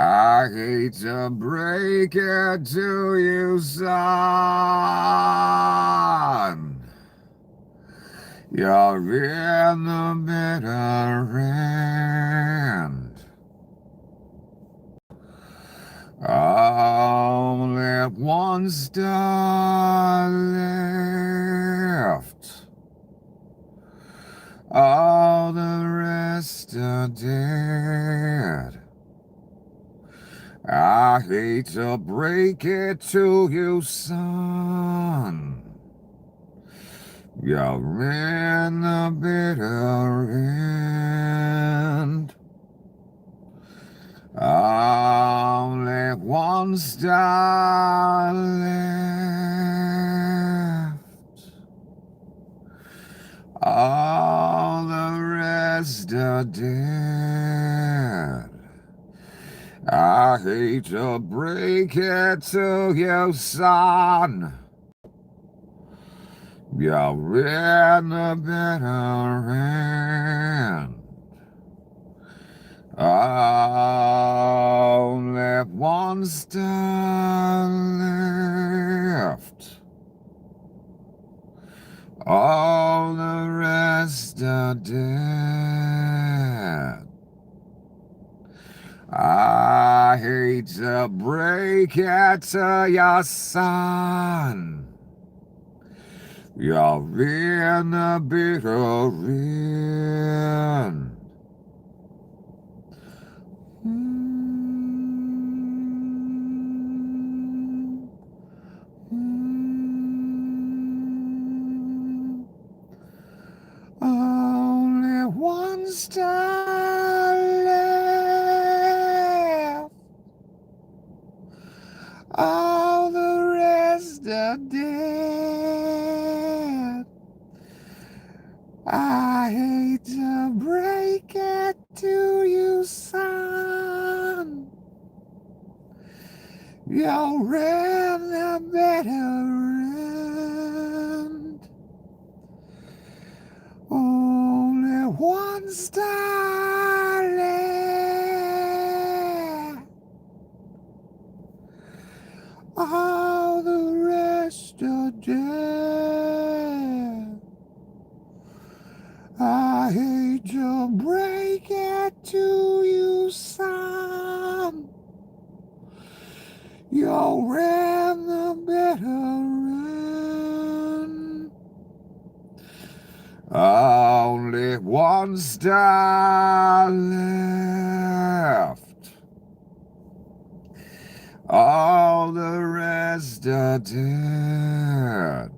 I hate to break it to you, son. You're in the bitter end. Only one star left. All the rest are dead. I hate to break it to you, son. You're in the bitter end. Only one star left. All the rest are dead. I hate to break it to you, son. You're in the bitter end. Only one star left. All the rest are dead. I hate to break it to your son. You're in the bitter end. Only one star left. All the rest are dead. I hate to break it to you, son. You're in the bitter end. Only one star left. All the rest are dead. I hate to break it to you, son. You're in the bitter end. Only one star left. All the rest are dead.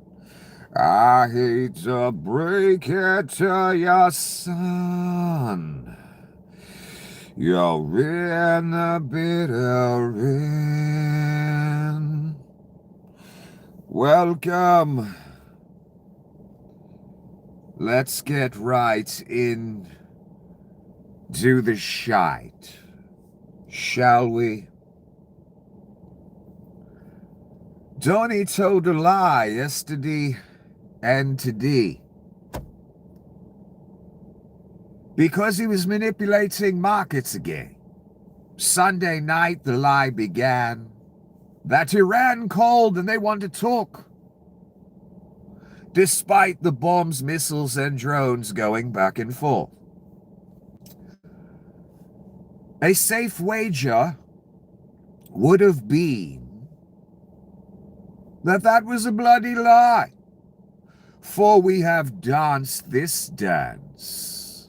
I hate to break it to your son. You're in the bitter end. Welcome. Let's get right in to the shite, shall we? Donny told a lie yesterday and today because he was manipulating markets again. Sunday night, the lie began that Iran called and they want to talk, despite the bombs, missiles, and drones going back and forth. A safe wager would have been that was a bloody lie, for we have danced this dance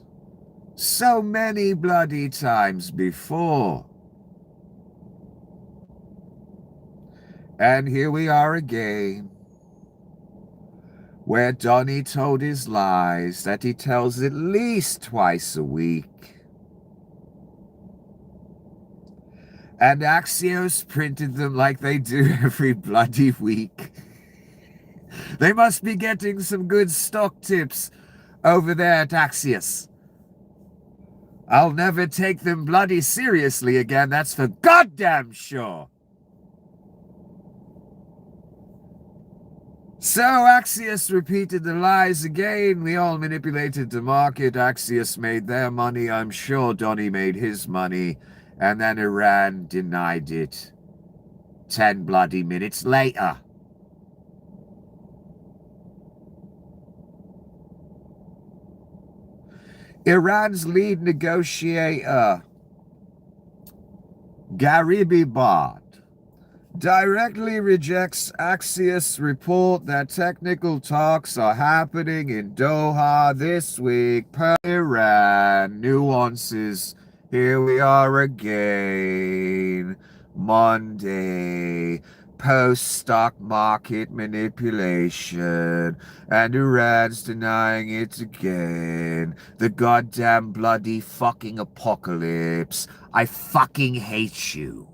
so many bloody times before. And here we are again, where Donny told his lies that he tells at least twice a week. And Axios printed them like they do every bloody week. They must be getting some good stock tips over there at Axios. I'll never take them bloody seriously again, that's for goddamn sure. So Axios repeated the lies again. We all manipulated the market. Axios made their money. I'm sure Donny made his money. And then Iran denied it 10 bloody minutes later. Iran's lead negotiator, Garibabad, directly rejects Axios' report that technical talks are happening in Doha this week per Iran. Nuances. Here we are again. Monday. Post-stock market manipulation. And Iran's denying it again. The goddamn bloody fucking apocalypse. I fucking hate you.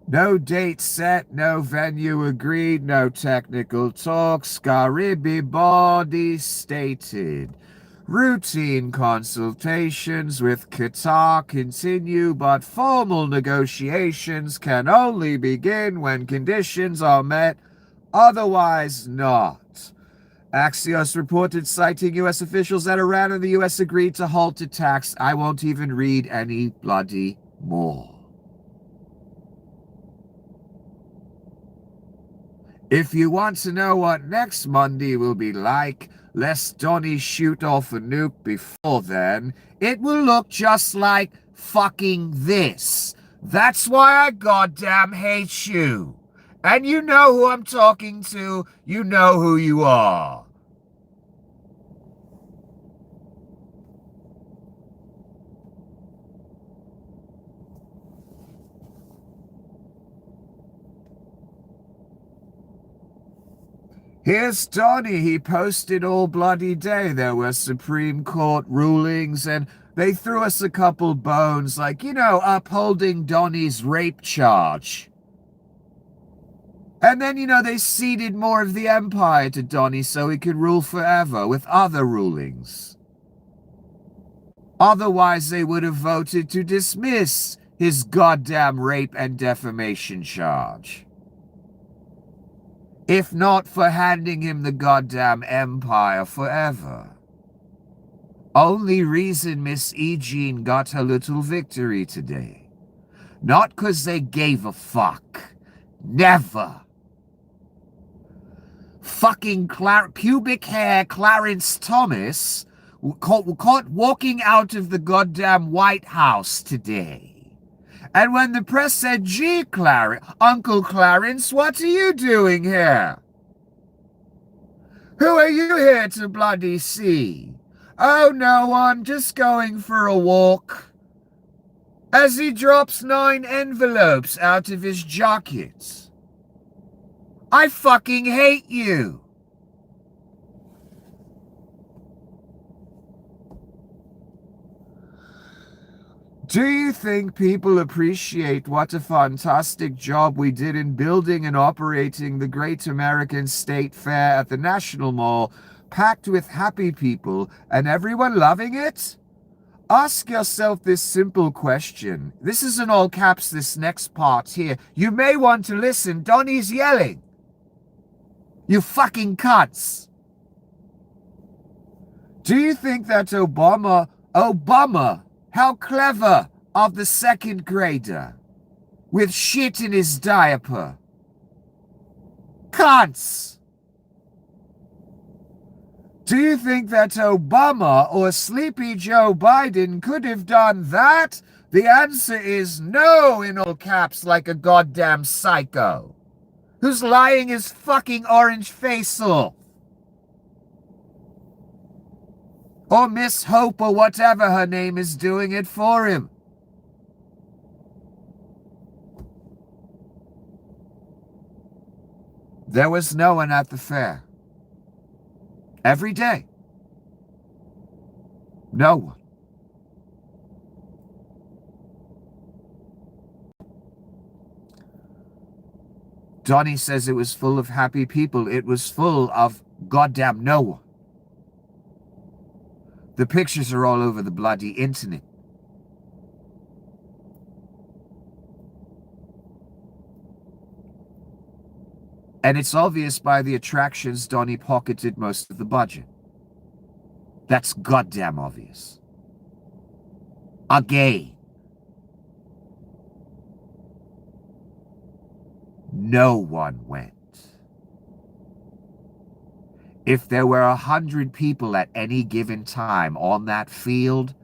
No date set, no venue agreed, no technical talks. Garibabad stated. Routine consultations with Qatar continue, but formal negotiations can only begin when conditions are met, otherwise not. Axios reported, citing U.S. officials, that Iran and the U.S. agreed to halt attacks. I won't even read any bloody more. If you want to know what next Monday will be like, lest Donnie shoot off a nuke before then, it will look just like fucking this. That's why I goddamn hate you. And you know who I'm talking to. You know who you are. Here's Donnie. He posted all bloody day. There were Supreme Court rulings and they threw us a couple bones, like, upholding Donnie's rape charge. And then, they ceded more of the empire to Donnie so he could rule forever with other rulings. Otherwise, they would have voted to dismiss his goddamn rape and defamation charge. If not for handing him the goddamn empire forever. Only reason Miss E. Jean got her little victory today. Not 'cause they gave a fuck. Never. Fucking pubic hair Clarence Thomas caught walking out of the goddamn White House today. And when the press said, "Gee, Uncle Clarence, what are you doing here? Who are you here to bloody see?" "Oh, no one, just going for a walk." As he drops 9 envelopes out of his jacket. I fucking hate you. Do you think people appreciate what a fantastic job we did in building and operating the Great American State Fair at the National Mall, packed with happy people and everyone loving it? Ask yourself this simple question. This is in all caps, this next part here. You may want to listen. Donnie's yelling. You fucking cunts. Do you think that Obama, how clever of the second grader, with shit in his diaper? Cunts! Do you think that Obama or Sleepy Joe Biden could have done that? The answer is no, in all caps, like a goddamn psycho, who's lying his fucking orange face off. Or Miss Hope or whatever her name is doing it for him. There was no one at the fair. Every day. No one. Donnie says it was full of happy people. It was full of goddamn no one. The pictures are all over the bloody internet. And it's obvious by the attractions Donnie pocketed most of the budget. That's goddamn obvious. Again. No one went. If there were 100 people at any given time on that field,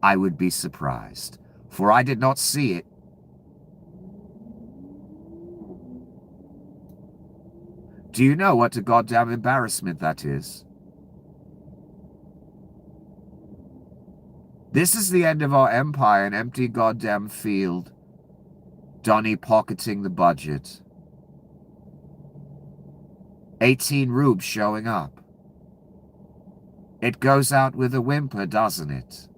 I would be surprised, for I did not see it. Do you know what a goddamn embarrassment that is? This is the end of our empire, an empty goddamn field. Donnie pocketing the budget. 18 rubes showing up. It goes out with a whimper, doesn't it?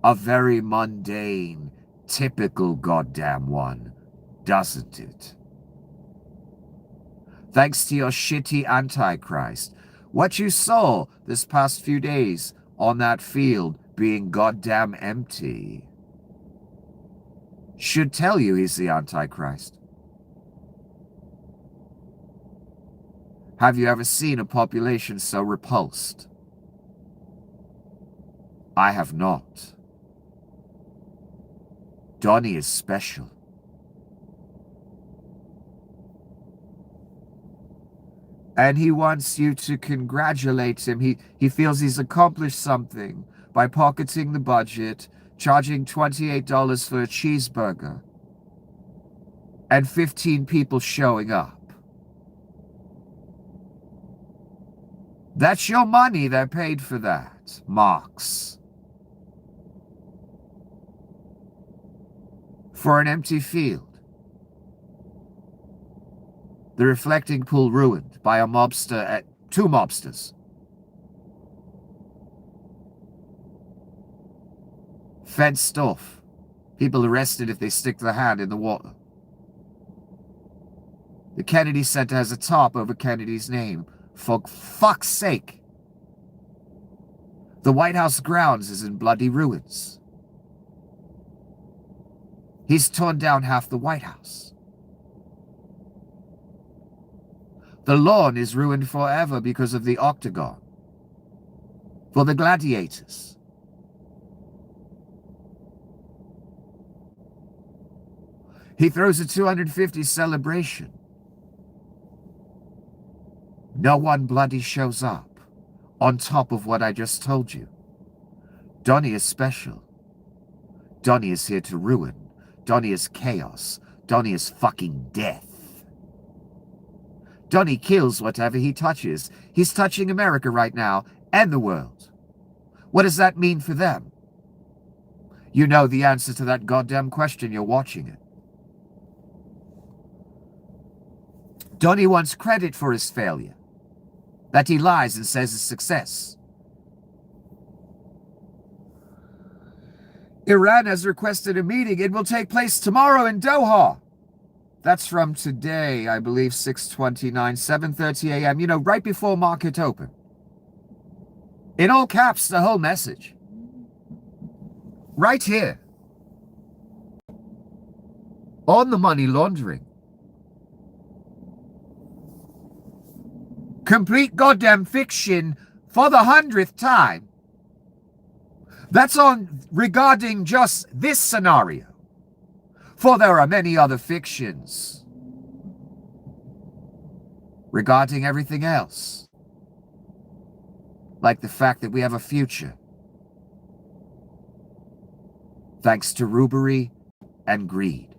A very mundane, typical goddamn one, doesn't it? Thanks to your shitty Antichrist, what you saw this past few days on that field being goddamn empty should tell you he's the Antichrist. Have you ever seen a population so repulsed? I have not. Donnie is special. And he wants you to congratulate him. He feels he's accomplished something by pocketing the budget, charging $28 for a cheeseburger, and 15 people showing up. That's your money. They're paid for that, Marx. For an empty field. The reflecting pool ruined by a mobster at 2 mobsters. Fenced off. People arrested if they stick their hand in the water. The Kennedy Center has a top over Kennedy's name. For fuck's sake. The White House grounds is in bloody ruins. He's torn down half the White House. The lawn is ruined forever because of the octagon. For the gladiators. He throws a 250 celebration. No one bloody shows up, on top of what I just told you. Donnie is special. Donnie is here to ruin. Donnie is chaos. Donnie is fucking death. Donnie kills whatever he touches. He's touching America right now, and the world. What does that mean for them? You know the answer to that goddamn question, you're watching it. Donnie wants credit for his failure. That he lies and says is success. Iran has requested a meeting. It will take place tomorrow in Doha. That's from today, I believe, 6:29, 7:30 a.m., right before market open. In all caps, the whole message. Right here. On the money laundering. Complete goddamn fiction for the 100th time. That's on regarding just this scenario. For there are many other fictions regarding everything else. Like the fact that we have a future. Thanks to rubery and greed.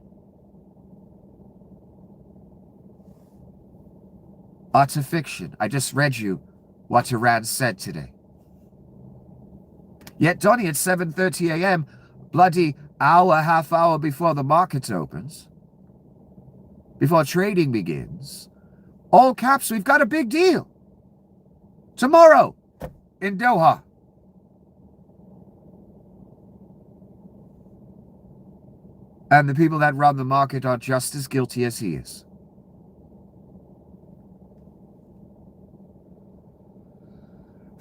Utter fiction. I just read you what Iran said today. Yet Donnie at 7:30 a.m., bloody half hour before the market opens, before trading begins, all caps, we've got a big deal. Tomorrow in Doha. And the people that run the market are just as guilty as he is.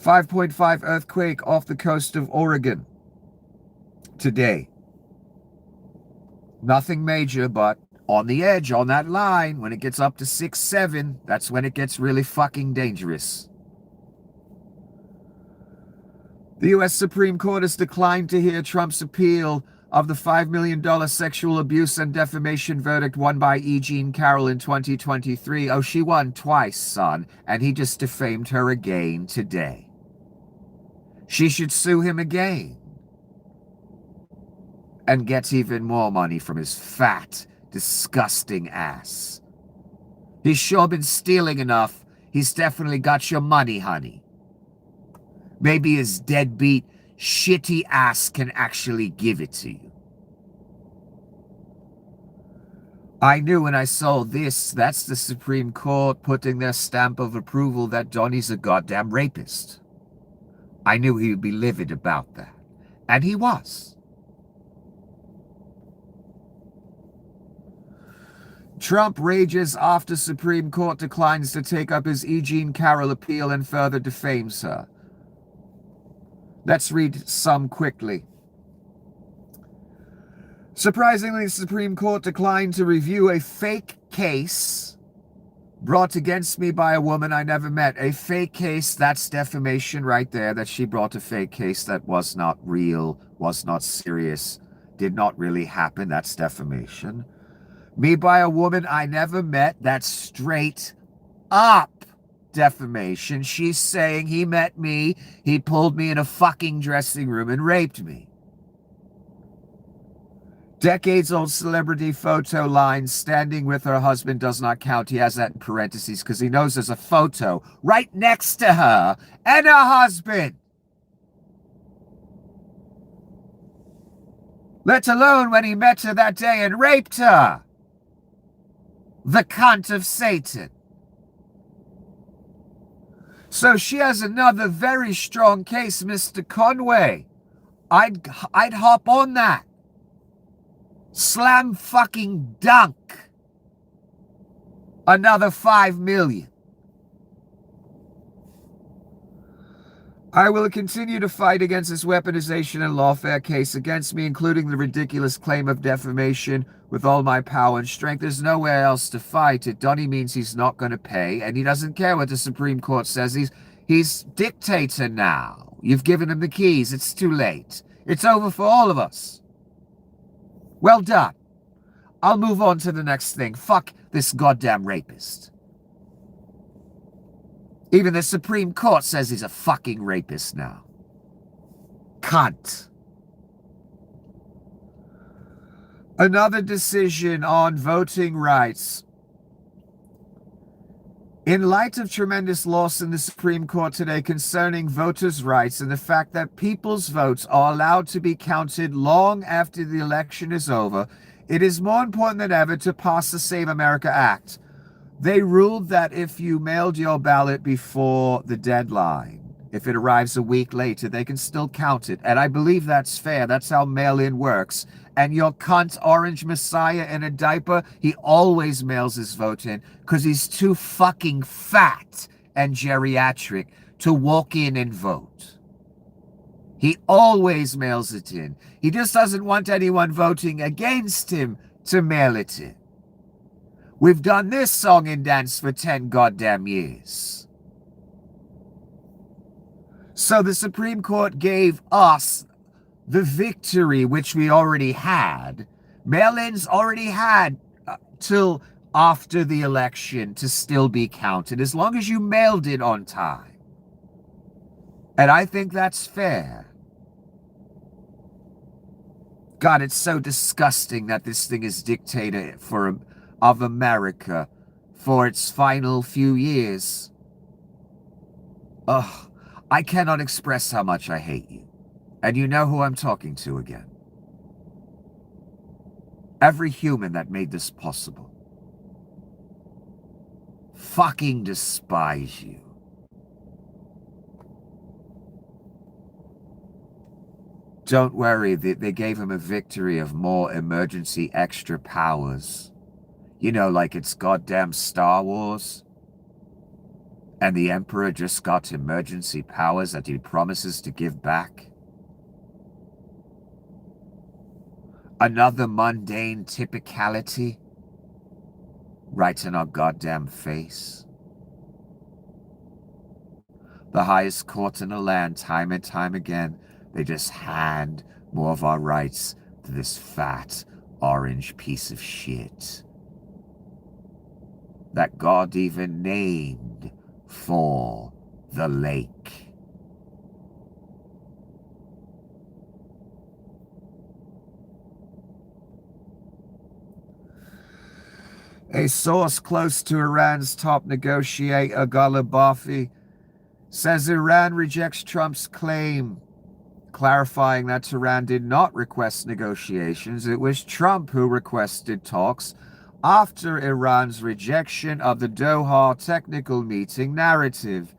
5.5 earthquake off the coast of Oregon today. Nothing major, but on the edge, on that line, when it gets up to 6, 7, that's when it gets really fucking dangerous. The U.S. Supreme Court has declined to hear Trump's appeal of the $5 million sexual abuse and defamation verdict won by E. Jean Carroll in 2023. Oh, she won twice, son, and he just defamed her again today. She should sue him again and get even more money from his fat, disgusting ass. He's sure been stealing enough. He's definitely got your money, honey. Maybe his deadbeat, shitty ass can actually give it to you. I knew when I saw this, that's the Supreme Court putting their stamp of approval that Donnie's a goddamn rapist. I knew he would be livid about that. And he was. Trump rages after Supreme Court declines to take up his E. Jean Carroll appeal and further defames her. Let's read some quickly. Surprisingly, the Supreme Court declined to review a fake case brought against me by a woman I never met. A fake case, that's defamation right there, that she brought a fake case that was not real, was not serious, did not really happen. That's defamation. Me by a woman I never met, that's straight up defamation. She's saying he met me, he pulled me in a fucking dressing room and raped me. Decades-old celebrity photo line standing with her husband does not count. He has that in parentheses because he knows there's a photo right next to her and her husband. Let alone when he met her that day and raped her. The cunt of Satan. So she has another very strong case, Mr. Conway. I'd hop on that. Slam fucking dunk. Another 5 million. I will continue to fight against this weaponization and lawfare case against me, including the ridiculous claim of defamation, with all my power and strength. There's nowhere else to fight it. Donnie means he's not going to pay, and he doesn't care what the Supreme Court says. He's dictator now. You've given him the keys. It's too late. It's over for all of us. Well done. I'll move on to the next thing. Fuck this goddamn rapist. Even the Supreme Court says he's a fucking rapist now. Cunt. Another decision on voting rights. In light of tremendous loss in the Supreme Court today concerning voters' rights and the fact that people's votes are allowed to be counted long after the election is over, it is more important than ever to pass the Save America Act. They ruled that if you mailed your ballot before the deadline, if it arrives a week later, they can still count it. And I believe that's fair. That's how mail-in works. And your cunt orange messiah in a diaper, he always mails his vote in because he's too fucking fat and geriatric to walk in and vote. He always mails it in. He just doesn't want anyone voting against him to mail it in. We've done this song and dance for 10 goddamn years. So the Supreme Court gave us the victory, which we already had. Mail-ins already had till after the election to still be counted, as long as you mailed it on time. And I think that's fair. God, it's so disgusting that this thing is dictator of America for its final few years. Ugh, I cannot express how much I hate you. And you know who I'm talking to again. Every human that made this possible. Fucking despise you. Don't worry, they gave him a victory of more emergency extra powers. You know, like it's goddamn Star Wars. And the Emperor just got emergency powers that he promises to give back. Another mundane typicality right in our goddamn face. The highest court in the land, time and time again, they just hand more of our rights to this fat, orange piece of shit that God even named for the lake. A source close to Iran's top negotiator, Ghalibaf, says Iran rejects Trump's claim, clarifying that Tehran did not request negotiations. It was Trump who requested talks after Iran's rejection of the Doha technical meeting narrative.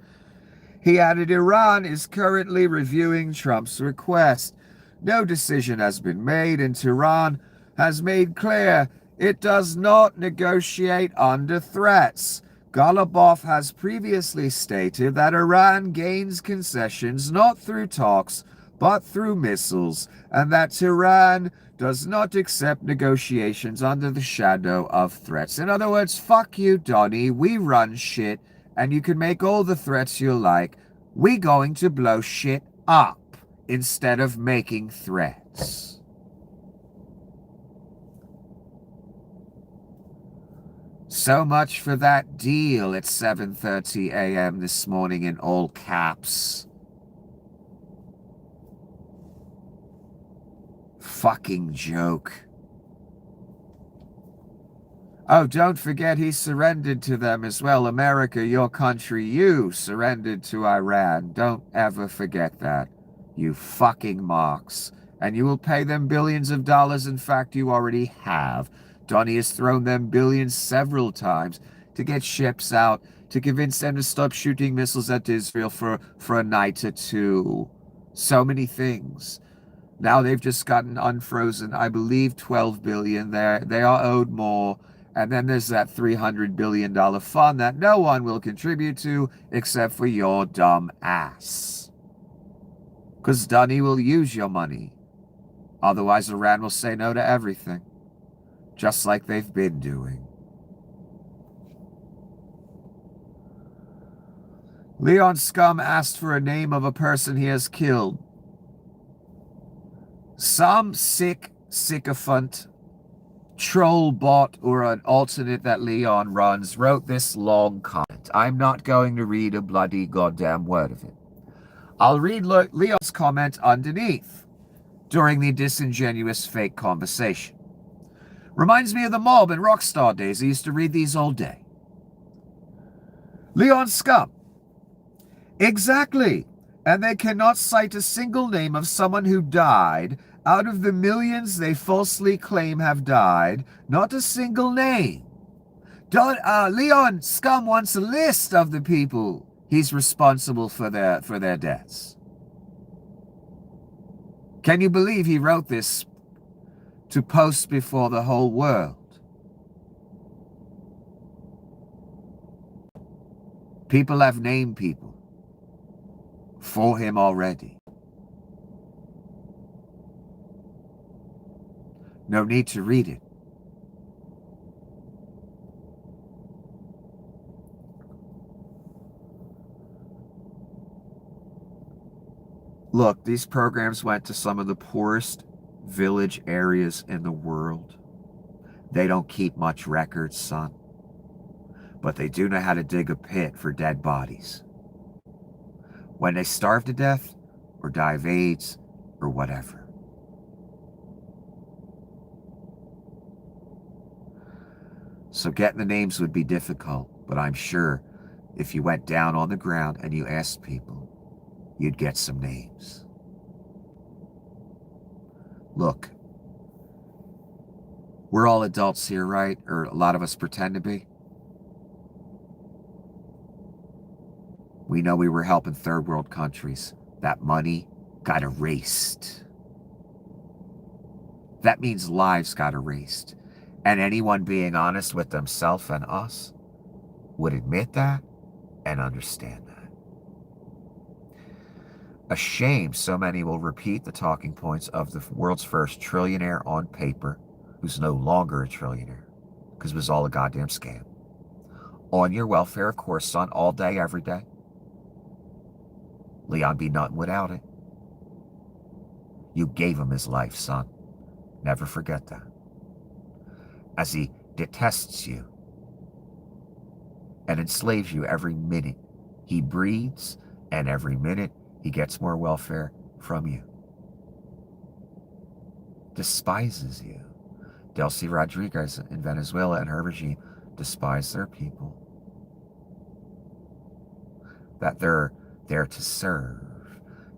He added Iran is currently reviewing Trump's request. No decision has been made, and Tehran has made clear it does not negotiate under threats. Ghalibaf has previously stated that Iran gains concessions not through talks, but through missiles, and that Tehran does not accept negotiations under the shadow of threats. In other words, fuck you, Donnie, we run shit, and you can make all the threats you like. We going to blow shit up instead of making threats. So much for that deal at 7:30 a.m. this morning in all caps. Fucking joke. Oh, don't forget he surrendered to them as well. America, your country, you surrendered to Iran. Don't ever forget that. You fucking marks. And you will pay them billions of dollars. In fact, you already have. Donnie has thrown them billions several times to get ships out, to convince them to stop shooting missiles at Israel for a night or two. So many things. Now they've just gotten unfrozen, I believe, $12 billion. They are owed more. And then there's that $300 billion fund that no one will contribute to except for your dumb ass. Because Donnie will use your money. Otherwise, Iran will say no to everything. Just like they've been doing. Leon Scum asked for a name of a person he has killed. Some sick sycophant, troll bot, or an alternate that Leon runs wrote this long comment. I'm not going to read a bloody goddamn word of it. I'll read Leon's comment underneath during the disingenuous fake conversation. Reminds me of the mob and Rockstar days. I used to read these all day. Leon Scum. Exactly. And they cannot cite a single name of someone who died out of the millions they falsely claim have died. Not a single name. Leon Scum wants a list of the people he's responsible for their deaths. Can you believe he wrote this to post before the whole world? People have named people for him already. No need to read it. Look, these programs went to some of the poorest village areas in the world. They don't keep much records, son. But they do know how to dig a pit for dead bodies. When they starve to death, or die of AIDS, or whatever. So getting the names would be difficult, but I'm sure if you went down on the ground and you asked people, you'd get some names. Look, we're all adults here, right? Or a lot of us pretend to be. We know we were helping third world countries. That money got erased. That means lives got erased. And anyone being honest with themselves and us would admit that and understand that. A shame so many will repeat the talking points of the world's first trillionaire on paper, who's no longer a trillionaire, because it was all a goddamn scam. On your welfare, of course, son, all day, every day. Leon be nothing without it. You gave him his life, son. Never forget that. As he detests you and enslaves you every minute he breathes, and every minute he gets more welfare from you. Despises you. Delcy Rodriguez in Venezuela and her regime despise their people. That they're there to serve.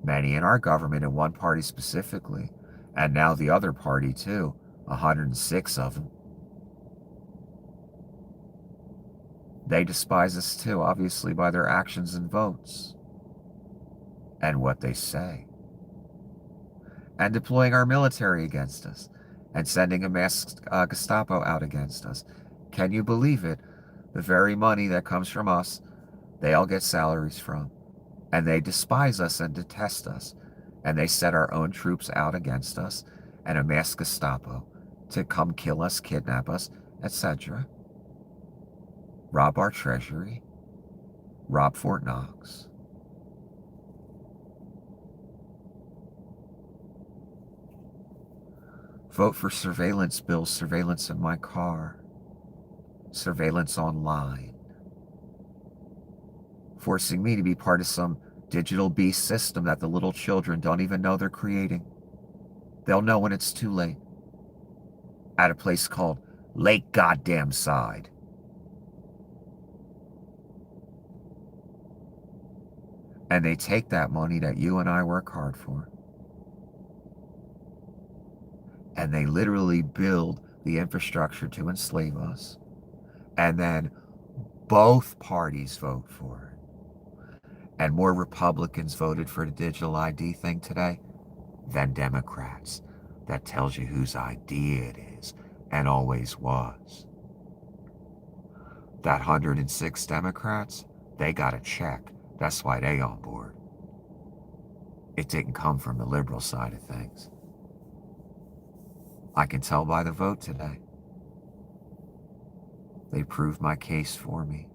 Many in our government, and one party specifically, and now the other party too, 106 of them. They despise us too, obviously, by their actions and votes and what they say. And deploying our military against us and sending a mass Gestapo out against us. Can you believe it? The very money that comes from us, they all get salaries from. And they despise us and detest us. And they set our own troops out against us and a mass Gestapo to come kill us, kidnap us, etc. Rob our treasury. Rob Fort Knox. Vote for surveillance bills, surveillance in my car, surveillance online, forcing me to be part of some digital beast system that the little children don't even know they're creating. They'll know when it's too late. At a place called Lake Goddamn Side. And they take that money that you and I work hard for, and they literally build the infrastructure to enslave us. And then both parties vote for it. And more Republicans voted for the digital ID thing today than Democrats. That tells you whose idea it is, and always was. That 106 Democrats, they got a check. That's why they on board. It didn't come from the liberal side of things. I can tell by the vote today. They proved my case for me.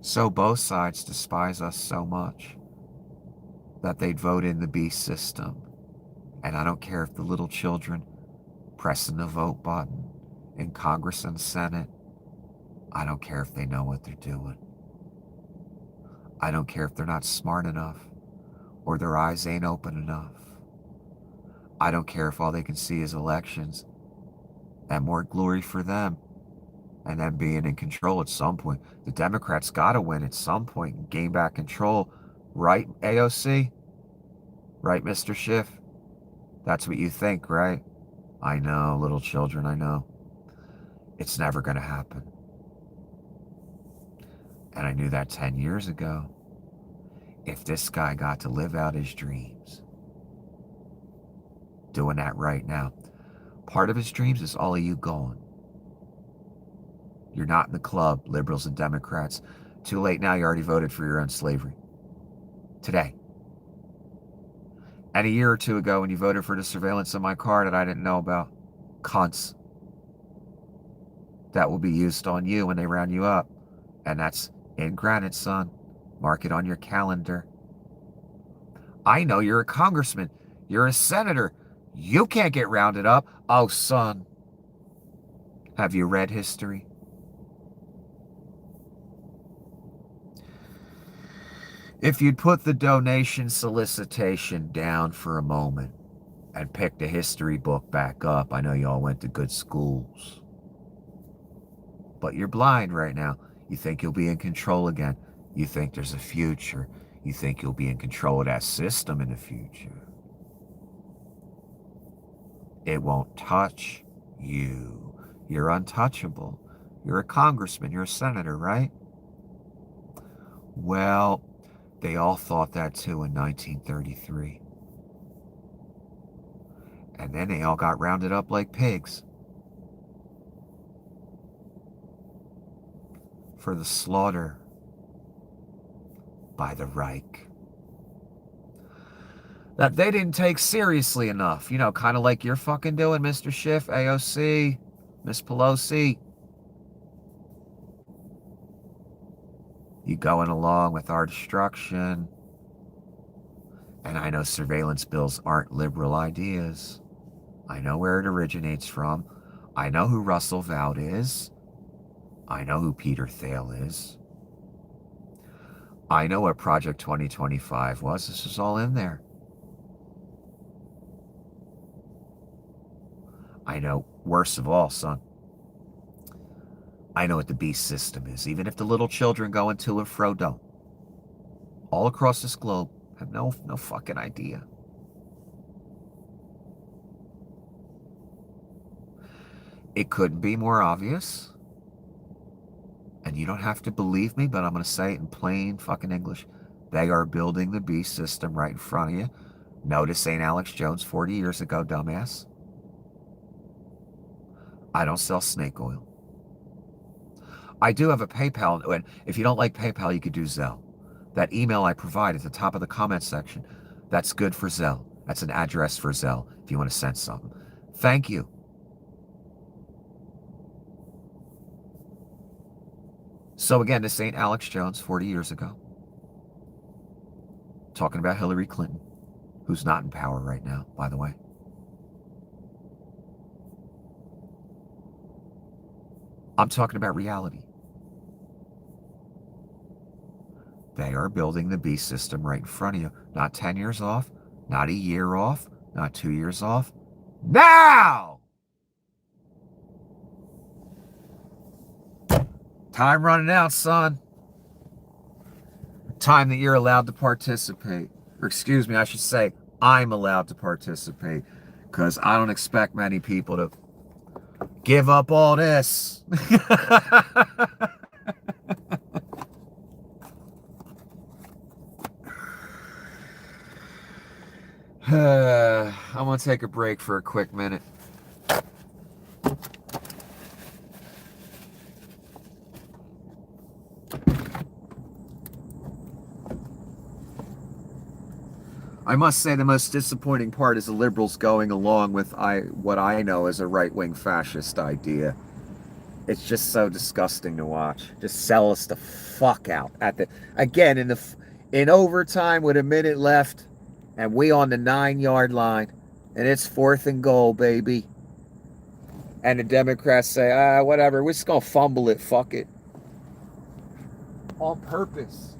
So both sides despise us so much that they'd vote in the beast system. And I don't care if the little children pressing the vote button in Congress and Senate, I don't care if they know what they're doing. I don't care if they're not smart enough or their eyes ain't open enough. I don't care if all they can see is elections and more glory for them and them being in control at some point. The Democrats got to win at some point and gain back control. Right, AOC? Right, Mr. Schiff? That's what you think, right? I know, little children, I know. It's never going to happen. And I knew that 10 years ago. If this guy got to live out his dreams, doing that right now, part of his dreams is all of you gone. You're not in the club, liberals and Democrats. Too late now, you already voted for your own slavery. Today. And a year or two ago when you voted for the surveillance in my car that I didn't know about. Cunts. That will be used on you when they round you up. And that's in granted, son. Mark it on your calendar. I know you're a congressman. You're a senator. You can't get rounded up. Oh, son. Have you read history? If you'd put the donation solicitation down for a moment and pick the history book back up, I know you all went to good schools. But you're blind right now. You think you'll be in control again. You think there's a future. You think you'll be in control of that system in the future. It won't touch you. You're untouchable. You're a congressman. You're a senator, right? Well, they all thought that too in 1933. And then they all got rounded up like pigs for the slaughter by the Reich that they didn't take seriously enough. You know, kind of like you're fucking doing, Mr. Schiff, AOC, Miss Pelosi. You going along with our destruction. And I know surveillance bills aren't liberal ideas. I know where it originates from. I know who Russell Vought is. I know who Peter Thiel is. I know what Project 2025 was. This is all in there. I know, worst of all, son, I know what the beast system is, even if the little children going to and fro don't. All across this globe have no fucking idea. It couldn't be more obvious. And you don't have to believe me, but I'm going to say it in plain fucking English. They are building the beast system right in front of you. Notice St. Alex Jones 40 years ago, dumbass. I don't sell snake oil. I do have a PayPal, and if you don't like PayPal, you could do Zelle. That email I provide at the top of the comment section, that's good for Zelle. That's an address for Zelle if you want to send something. Thank you. So again, this ain't Alex Jones 40 years ago. Talking about Hillary Clinton, who's not in power right now, by the way. I'm talking about reality. They are building the beast system right in front of you. Not 10 years off, not a year off, not 2 years off. Now! Time running out, son. Time that you're allowed to participate. Or excuse me, I should say, I'm allowed to participate. Because I don't expect many people to give up all this. I'm going to take a break for a quick minute. I must say the most disappointing part is the liberals going along with what I know as a right-wing fascist idea. It's just so disgusting to watch. Just sell us the fuck out at the again in overtime with a minute left, and we on the 9-yard line, and it's 4th and goal, baby. And the Democrats say, whatever, we're just gonna fumble it, fuck it, on purpose.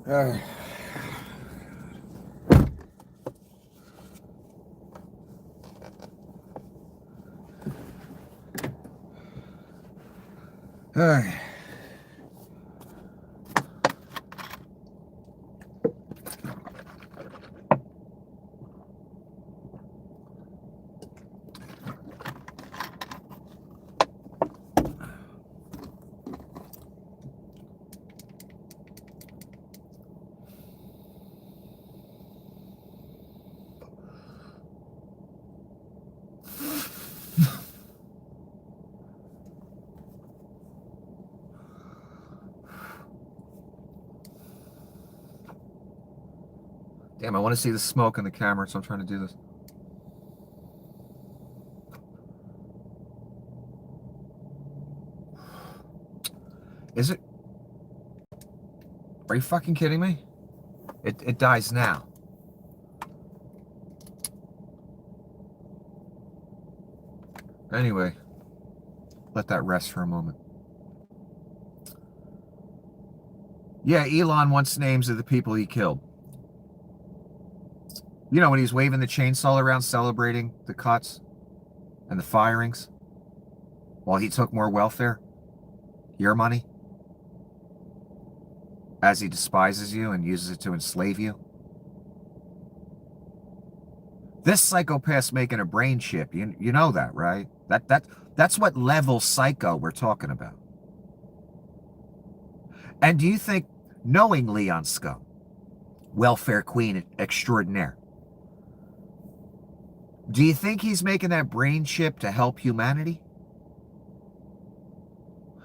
Uh, uh, Damn, I want to see the smoke in the camera, so I'm trying to do this. Is it? Are you fucking kidding me? It dies now. Anyway, let that rest for a moment. Yeah, Elon wants names of the people he killed. You know, when he's waving the chainsaw around celebrating the cuts and the firings while he took more welfare, your money, as he despises you and uses it to enslave you. This psychopath's making a brain chip. You know that, right? That's what level psycho we're talking about. And do you think, knowing Leon Scum, welfare queen extraordinaire, do you think he's making that brain chip to help humanity?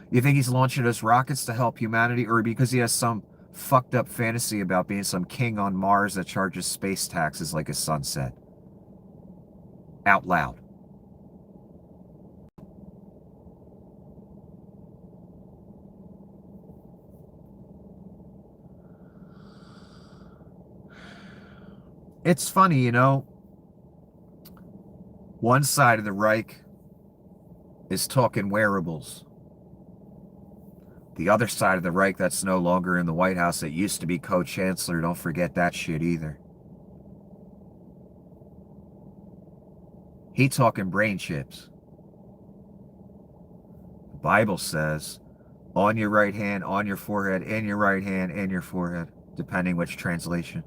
You think he's launching those rockets to help humanity, or because he has some fucked up fantasy about being some king on Mars that charges space taxes like his son said? Out loud. It's funny, you know, one side of the Reich is talking wearables. The other side of the Reich that's no longer in the White House, that used to be co-chancellor, don't forget that shit either. He talking brain chips. The Bible says, on your right hand, on your forehead, in your right hand, in your forehead, depending which translation.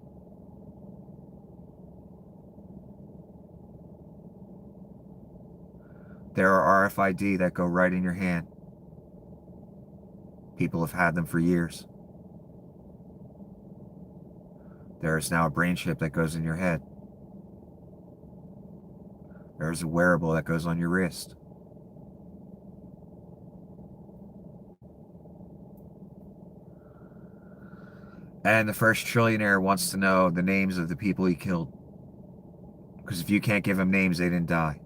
There are RFID that go right in your hand. People have had them for years. There is now a brain chip that goes in your head. There is a wearable that goes on your wrist. And the first trillionaire wants to know the names of the people he killed. Because if you can't give them names, they didn't die.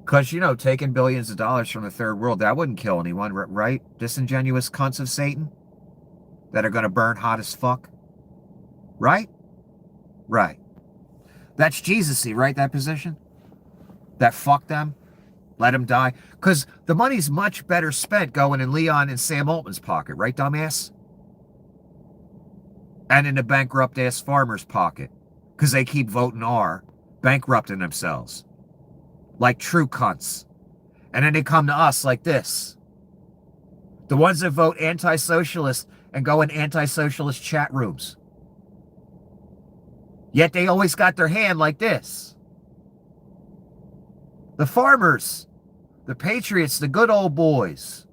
Because, you know, taking billions of dollars from the third world, that wouldn't kill anyone, right? Disingenuous cunts of Satan that are going to burn hot as fuck. Right? Right. That's Jesus-y, right, that position? That fuck them, let them die. Because the money's much better spent going in Leon and Sam Altman's pocket, right, dumbass? And in the bankrupt-ass farmer's pocket. Because they keep voting R, bankrupting themselves. Like true cunts. And then they come to us like this. The ones that vote anti-socialist and go in anti-socialist chat rooms. Yet they always got their hand like this. The farmers, the patriots, the good old boys.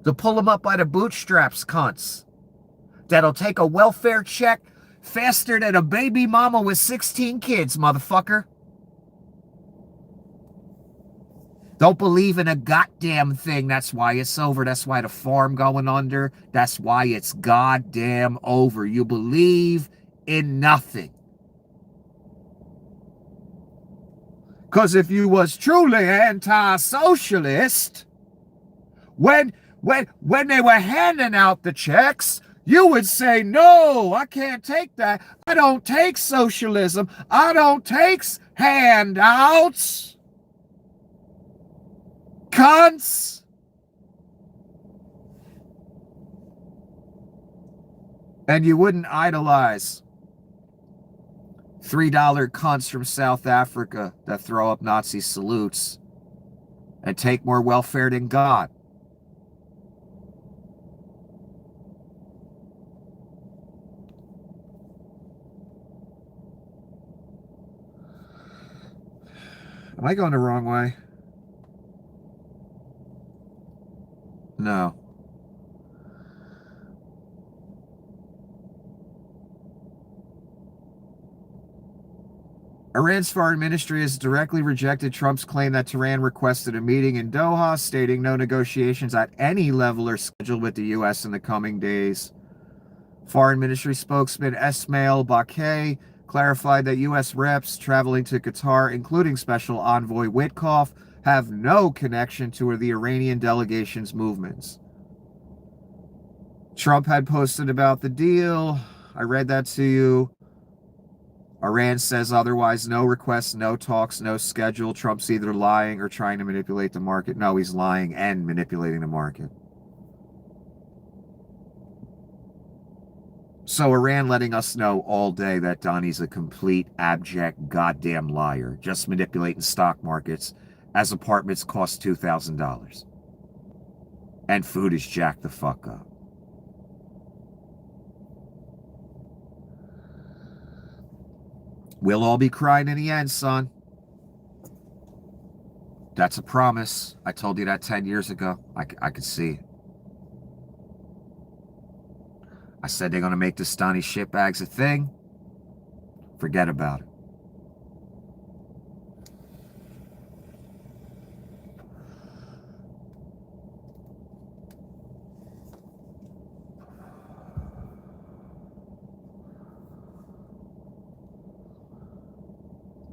To pull them up by the bootstraps, cunts. That'll take a welfare check faster than a baby mama with 16 kids, motherfucker. Don't believe in a goddamn thing. That's why it's over. That's why the farm going under. That's why it's goddamn over. You believe in nothing. Because if you was truly anti-socialist, when they were handing out the checks, you would say, no, I can't take that. I don't take socialism. I don't take handouts. Cunts. And you wouldn't idolize $3 cunts from South Africa that throw up Nazi salutes and take more welfare than God. Am I going the wrong way? No. Iran's foreign ministry has directly rejected Trump's claim that Tehran requested a meeting in Doha, stating no negotiations at any level are scheduled with the U.S. in the coming days. Foreign Ministry spokesman Esmail Bakay clarified that U.S. reps traveling to Qatar, including Special Envoy Witkoff, have no connection to the Iranian delegation's movements. Trump had posted about the deal. I read that to you. Iran says otherwise, no requests, no talks, no schedule. Trump's either lying or trying to manipulate the market. No, he's lying and manipulating the market. So Iran letting us know all day that Donnie's a complete, abject, goddamn liar, just manipulating stock markets as apartments cost $2,000. And food is jacked the fuck up. We'll all be crying in the end, son. That's a promise. I told you that 10 years ago. I could see it. I said they're going to make the Donnie shitbags a thing. Forget about it.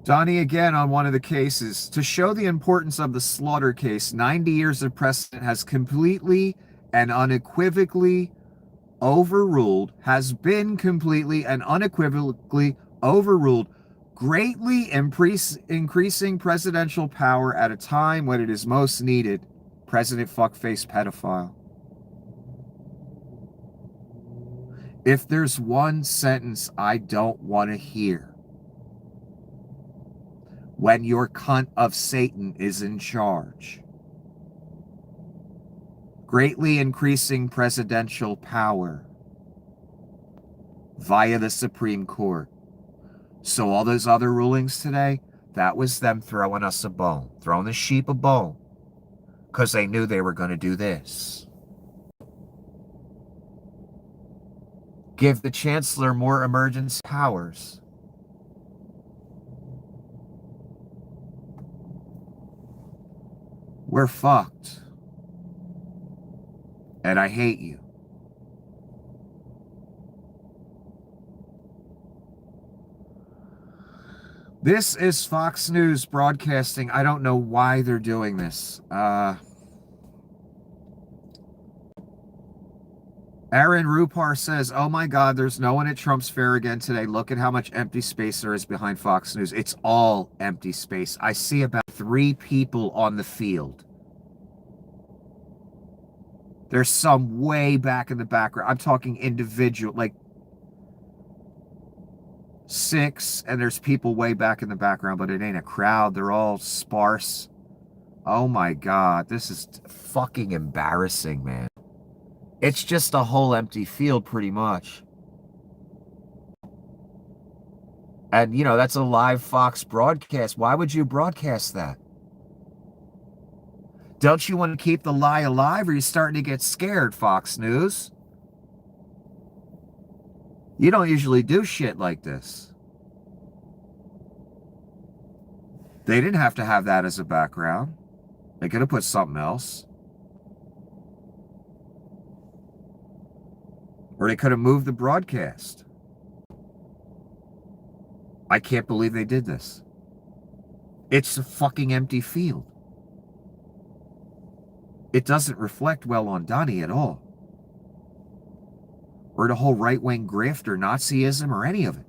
Donnie again on one of the cases. To show the importance of the Slaughter case, 90 years of precedent has completely and unequivocally overruled, has been completely and unequivocally overruled, greatly increasing presidential power at a time when it is most needed. President fuckface pedophile. If there's one sentence I don't want to hear, when your cunt of Satan is in charge, greatly increasing presidential power via the Supreme Court. So all those other rulings today, that was them throwing us a bone, throwing the sheep a bone, because they knew they were going to do this. Give the chancellor more emergency powers. We're fucked. And I hate you. This is Fox News broadcasting. I don't know why they're doing this. Aaron Rupar says, oh my God, there's no one at Trump's fair again today. Look at how much empty space there is behind Fox News. It's all empty space. I see about 3 people on the field. There's some way back in the background. I'm talking individual, like 6, and there's people way back in the background, but it ain't a crowd. They're all sparse. Oh my God, this is fucking embarrassing, man. It's just a whole empty field, pretty much. And, you know, that's a live Fox broadcast. Why would you broadcast that? Don't you want to keep the lie alive, or are you starting to get scared, Fox News? You don't usually do shit like this. They didn't have to have that as a background. They could have put something else. Or they could have moved the broadcast. I can't believe they did this. It's a fucking empty field. It doesn't reflect well on Donnie at all. Or the whole right-wing grift or Nazism or any of it.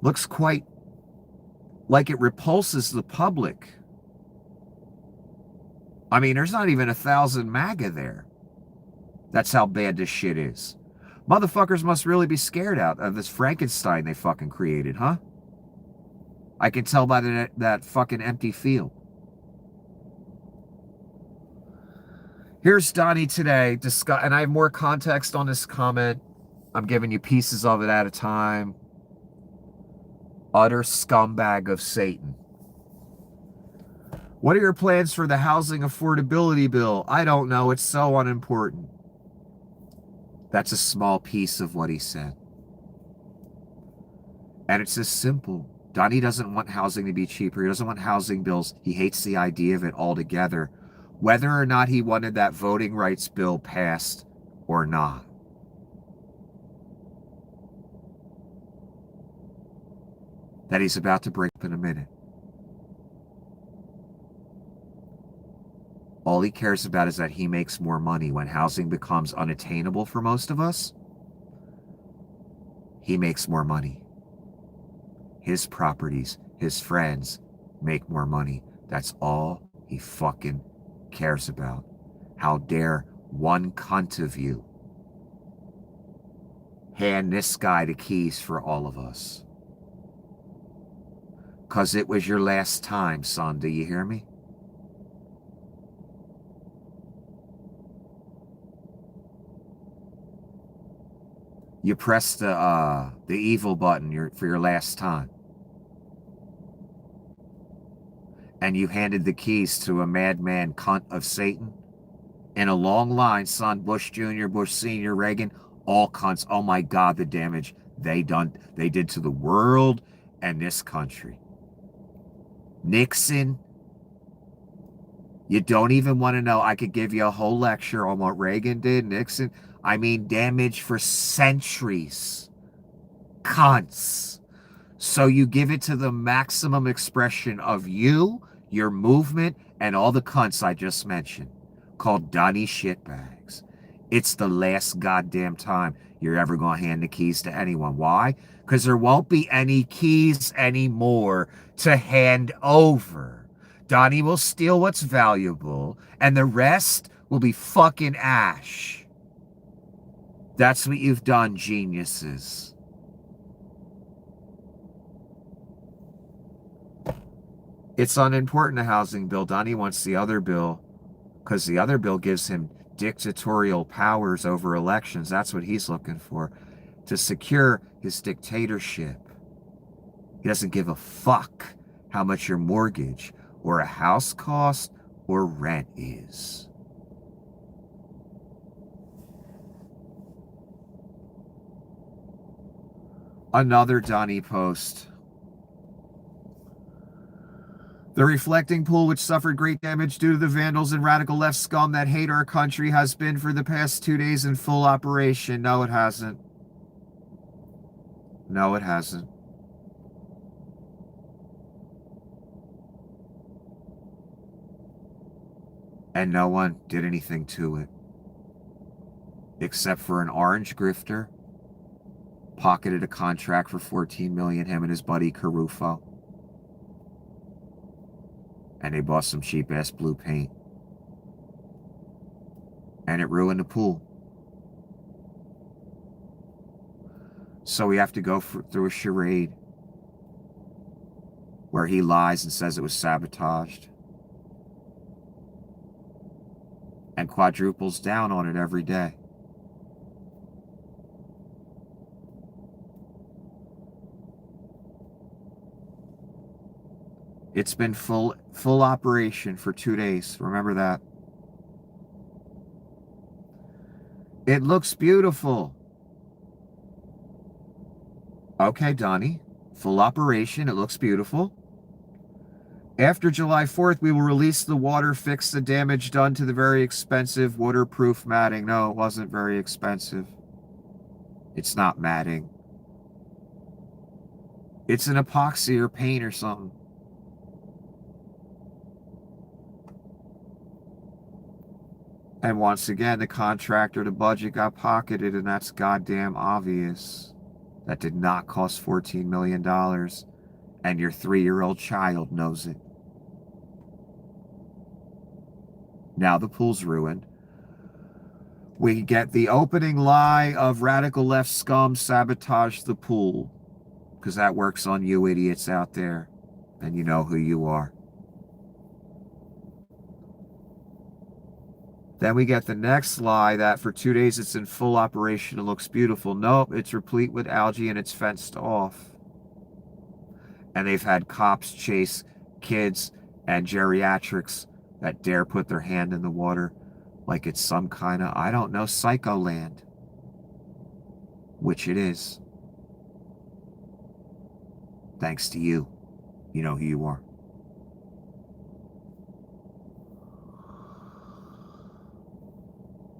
Looks quite like it repulses the public. I mean, there's not even 1,000 MAGA there. That's how bad this shit is. Motherfuckers must really be scared out of this Frankenstein they fucking created, huh? I can tell by that fucking empty field. Here's Donnie today, and I have more context on this comment. I'm giving you pieces of it at a time. Utter scumbag of Satan. What are your plans for the housing affordability bill? I don't know. It's so unimportant. That's a small piece of what he said. And it's just simple. Donnie doesn't want housing to be cheaper. He doesn't want housing bills. He hates the idea of it altogether, whether or not he wanted that voting rights bill passed or not. That he's about to break up in a minute. All he cares about is that he makes more money. When housing becomes unattainable for most of us, he makes more money. His properties, his friends make more money. That's all he fucking cares about. How dare one cunt of you hand this guy the keys for all of us? 'Cause it was your last time, son. Do you hear me? You pressed the evil button for your last time. And you handed the keys to a madman cunt of Satan. In a long line, son, Bush Jr., Bush Sr., Reagan, all cunts. Oh my God, the damage they did to the world and this country. Nixon, you don't even want to know. I could give you a whole lecture on what Reagan did, Nixon. I mean, damage for centuries. Cunts. So you give it to the maximum expression of you, your movement, and all the cunts I just mentioned, called Donnie Shitbags. It's the last goddamn time you're ever going to hand the keys to anyone. Why? Because there won't be any keys anymore to hand over. Donnie will steal what's valuable, and the rest will be fucking ash. That's what you've done, geniuses. It's unimportant, a housing bill. Donnie wants the other bill because the other bill gives him dictatorial powers over elections. That's what he's looking for, to secure his dictatorship. He doesn't give a fuck how much your mortgage or a house cost or rent is. Another Donnie post. The reflecting pool, which suffered great damage due to the vandals and radical left scum that hate our country, has been for the past 2 days in full operation. No, it hasn't. No, it hasn't. And no one did anything to it. Except for an orange grifter pocketed a contract for $14 million, him and his buddy Carufo. And they bought some cheap-ass blue paint. And it ruined the pool. So we have to go through a charade where he lies and says it was sabotaged. And quadruples down on it every day. It's been full operation for 2 days. Remember that. It looks beautiful. Okay, Donnie. Full operation. It looks beautiful. After July 4th, we will release the water, fix the damage done to the very expensive waterproof matting. No, it wasn't very expensive. It's not matting. It's an epoxy or paint or something. And once again, the contractor, the budget got pocketed, and that's goddamn obvious. That did not cost $14 million, and your 3-year-old child knows it. Now the pool's ruined. We get the opening lie of radical left scum sabotage the pool. Because that works on you idiots out there. And you know who you are. Then we get the next lie that for 2 days it's in full operation. It looks beautiful. Nope, it's replete with algae and it's fenced off. And they've had cops chase kids and geriatrics that dare put their hand in the water like it's some kind of, I don't know, psycho land. Which it is. Thanks to you. You know who you are.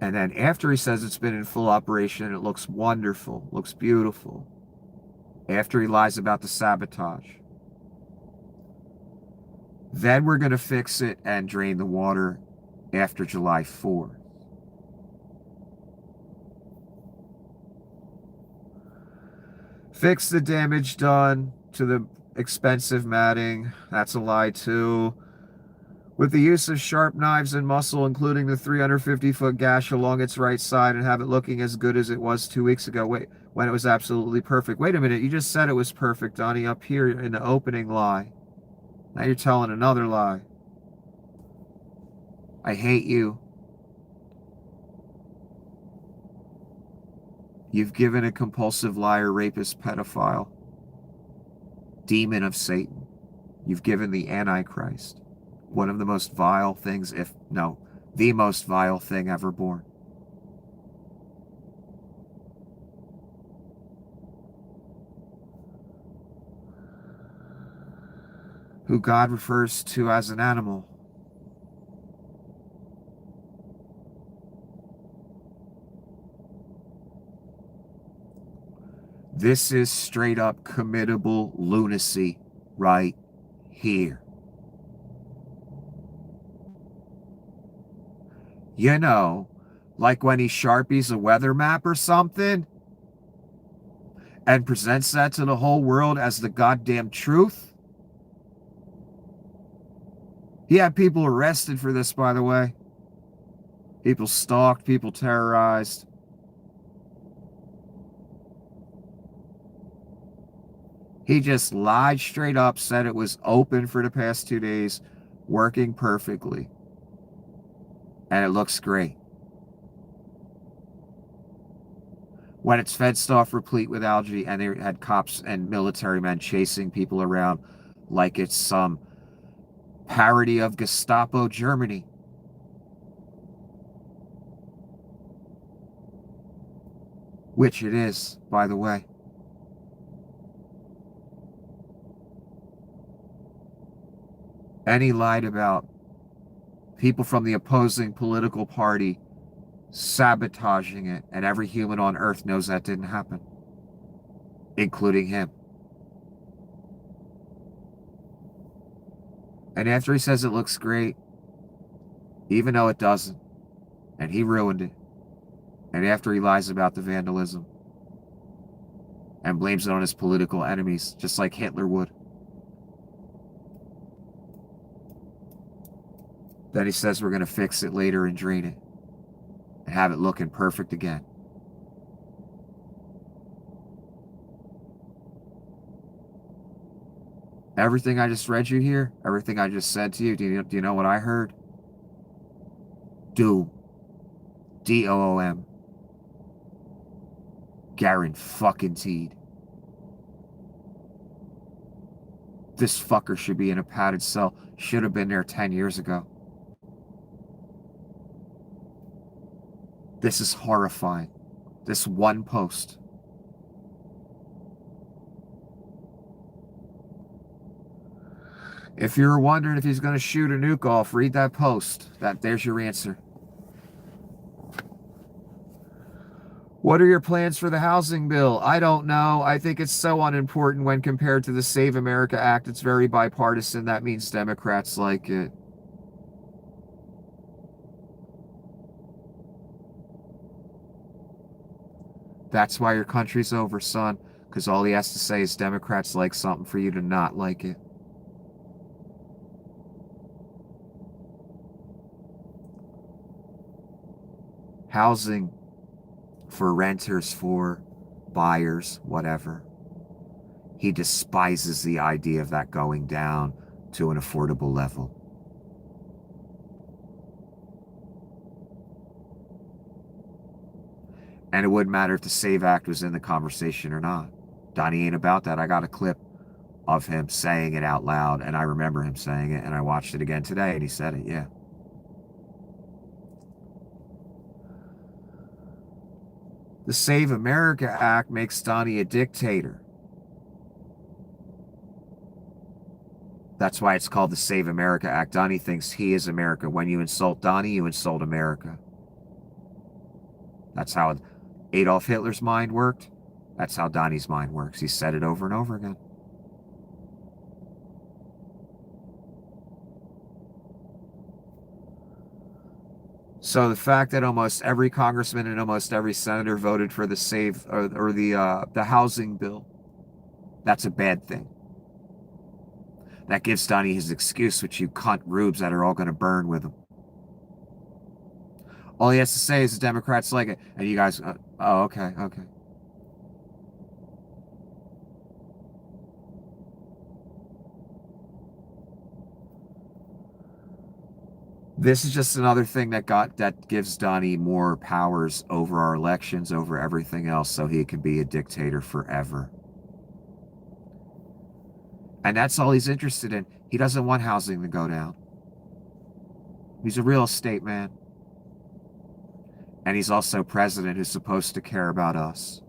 And then after he says it's been in full operation and it looks wonderful, looks beautiful, after he lies about the sabotage, then we're going to fix it and drain the water after July 4th. Fix the damage done to the expensive matting. That's a lie too. With the use of sharp knives and muscle, including the 350-foot gash along its right side, and have it looking as good as it was 2 weeks ago, when it was absolutely perfect. Wait a minute, you just said it was perfect, Donnie, up here in the opening lie. Now you're telling another lie. I hate you. You've given a compulsive liar, rapist, pedophile, demon of Satan. You've given the Antichrist. One of the most vile things, the most vile thing ever born. Who God refers to as an animal. This is straight up committable lunacy right here. You know, like when he Sharpies a weather map or something and presents that to the whole world as the goddamn truth. He had people arrested for this, by the way. People stalked, people terrorized. He just lied straight up, said it was open for the past 2 days, working perfectly. And it looks great. When it's fenced off, replete with algae, and they had cops and military men chasing people around like it's some parody of Gestapo Germany. Which it is, by the way. And he lied about people from the opposing political party sabotaging it, and every human on earth knows that didn't happen, including him. And after he says it looks great, even though it doesn't, and he ruined it, and after he lies about the vandalism and blames it on his political enemies, just like Hitler would, then he says we're going to fix it later and drain it and have it looking perfect again. Everything I just read you here, everything I just said to you, do you know what I heard? Doom. D-O-O-M. Guaranteed. This fucker should be in a padded cell. Should have been there 10 years ago. This is horrifying. This one post. If you're wondering if he's going to shoot a nuke off, read that post. There's your answer. What are your plans for the housing bill? I don't know. I think it's so unimportant when compared to the Save America Act. It's very bipartisan. That means Democrats like it. That's why your country's over, son. Because all he has to say is Democrats like something for you to not like it. housing for renters, for buyers, whatever. He despises the idea of that going down to an affordable level. And it wouldn't matter if the SAVE Act was in the conversation or not. Donnie ain't about that. I got a clip of him saying it out loud, and I remember him saying it, and I watched it again today, and he said it, yeah. The Save America Act makes Donnie a dictator. That's why it's called the Save America Act. Donnie thinks he is America. When you insult Donnie, you insult America. That's how Adolf Hitler's mind worked. That's how Donnie's mind works. He said it over and over again. So the fact that almost every congressman and almost every senator voted for the save or the housing bill, that's a bad thing. That gives Donnie his excuse, which you cunt rubes that are all going to burn with him. All he has to say is the Democrats like it, and you guys, oh, okay. This is just another thing that gives Donnie more powers over our elections, over everything else, so he can be a dictator forever. And that's all he's interested in. He doesn't want housing to go down. He's a real estate man. And he's also president who's supposed to care about us.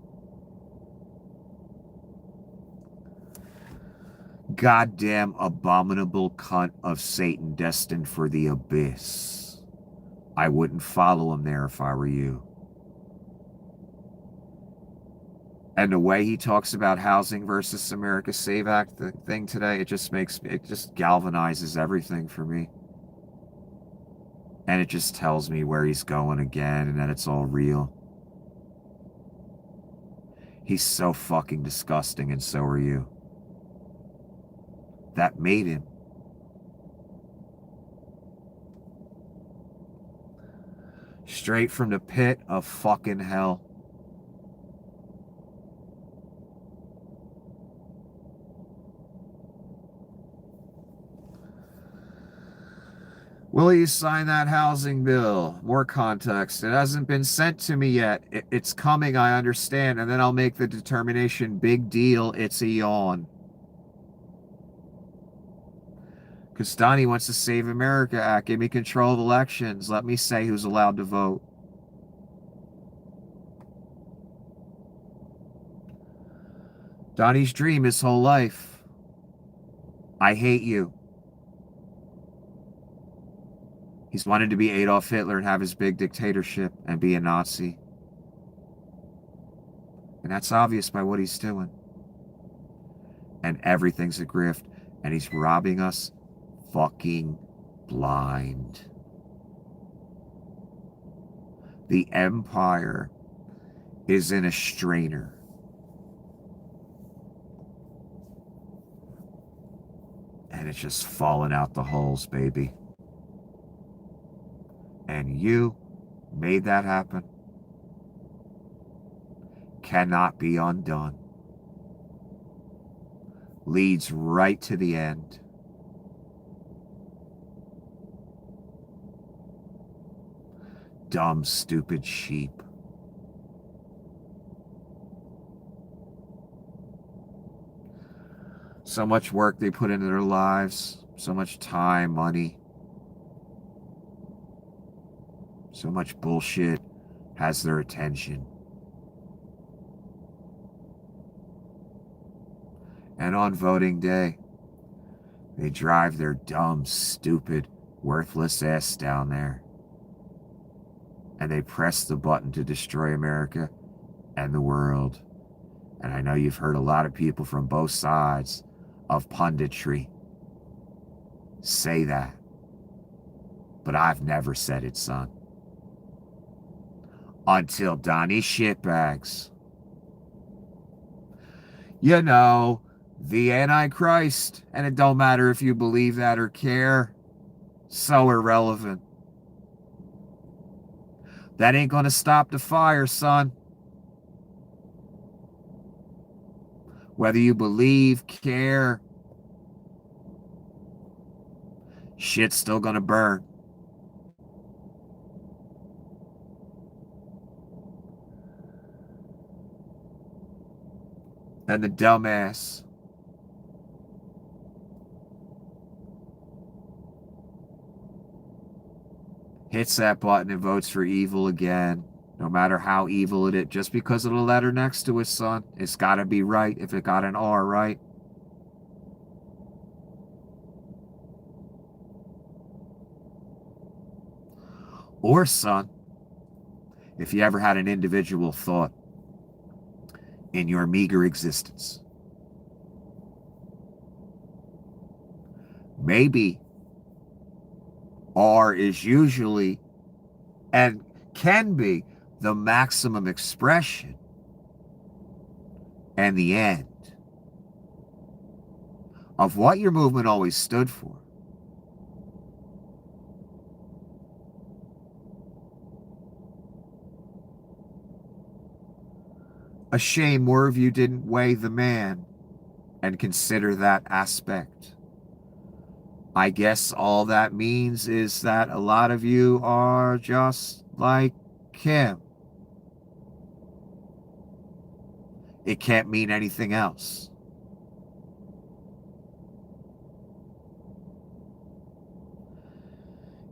Goddamn abominable cunt of Satan destined for the abyss. I wouldn't follow him there if I were you. And the way he talks about housing versus America Save Act thing today, it just galvanizes everything for me. And it just tells me where he's going again and that it's all real. He's so fucking disgusting, and so are you. That made him. Straight from the pit of fucking hell. Will you sign that housing bill? More context. It hasn't been sent to me yet. It's coming, I understand. And then I'll make the determination. Big deal. It's a yawn. Because Donnie wants to Save America Act. Give me control of elections. Let me say who's allowed to vote. Donnie's dream his whole life. I hate you. He's wanted to be Adolf Hitler and have his big dictatorship and be a Nazi. And that's obvious by what he's doing. And everything's a grift. And he's robbing us fucking blind. The empire is in a strainer. And it's just falling out the holes, baby. And you made that happen. Cannot be undone. Leads right to the end. Dumb, stupid sheep. So much work they put into their lives, so much time, money. So much bullshit has their attention. And on voting day, they drive their dumb, stupid, worthless ass down there. And they press the button to destroy America and the world. And I know you've heard a lot of people from both sides of punditry say that. But I've never said it, son. Until Donnie Shitbags. You know, the Antichrist. And it don't matter if you believe that or care. So irrelevant. That ain't gonna stop the fire, son. Whether you believe, care, shit's still gonna burn. And the dumbass hits that button and votes for evil again. No matter how evil it is, just because of the letter next to it, son. It's gotta be right if it got an R, right? Or, son, if you ever had an individual thought in your meager existence, maybe R is usually and can be the maximum expression and the end of what your movement always stood for. A shame more of you didn't weigh the man and consider that aspect. I guess all that means is that a lot of you are just like him. It can't mean anything else.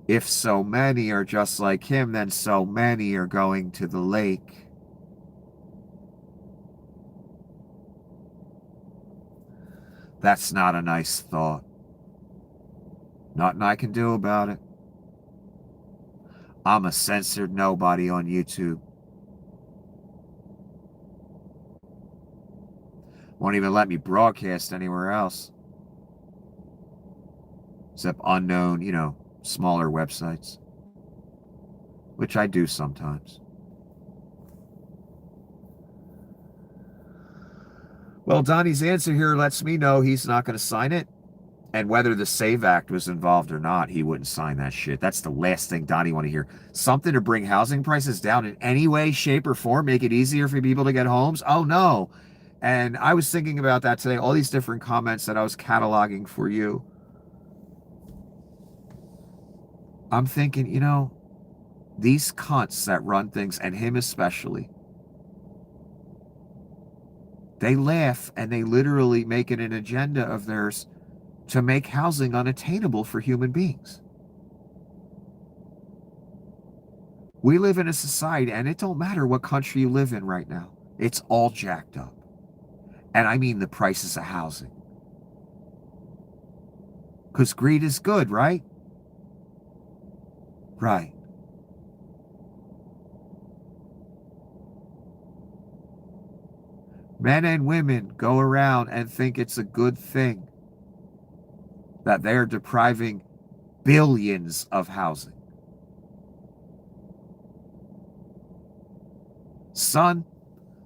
If so many are just like him, then so many are going to the lake. That's not a nice thought. Nothing I can do about it. I'm a censored nobody on YouTube. Won't even let me broadcast anywhere else. Except unknown, smaller websites. Which I do sometimes. Well, Donnie's answer here lets me know he's not going to sign it. And whether the SAVE Act was involved or not, he wouldn't sign that shit. That's the last thing Donnie want to hear. Something to bring housing prices down in any way, shape, or form, make it easier for people to get homes? Oh, no. And I was thinking about that today, all these different comments that I was cataloging for you. I'm thinking, these cunts that run things, and him especially, they laugh and they literally make it an agenda of theirs to make housing unattainable for human beings. We live in a society, and it don't matter what country you live in right now. It's all jacked up. And I mean the prices of housing. Because greed is good, right? Right. Men and women go around and think it's a good thing that they're depriving billions of housing. Son,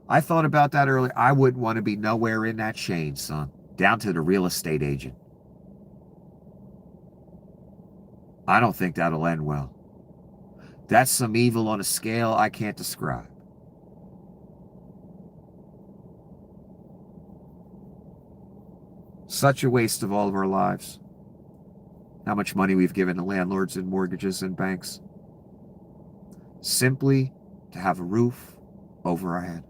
I thought about that earlier. I wouldn't want to be nowhere in that chain, son. Down to the real estate agent. I don't think that'll end well. That's some evil on a scale I can't describe. Such a waste of all of our lives. How much money we've given to landlords and mortgages and banks. Simply to have a roof over our head.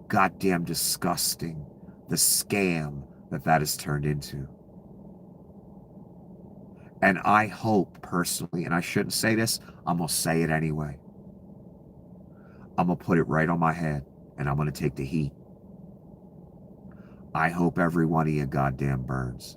Goddamn disgusting, the scam that has turned into. And I hope personally, and I shouldn't say this, I'm going to say it anyway. I'm going to put it right on my head, and I'm going to take the heat. I hope every one of you goddamn burns.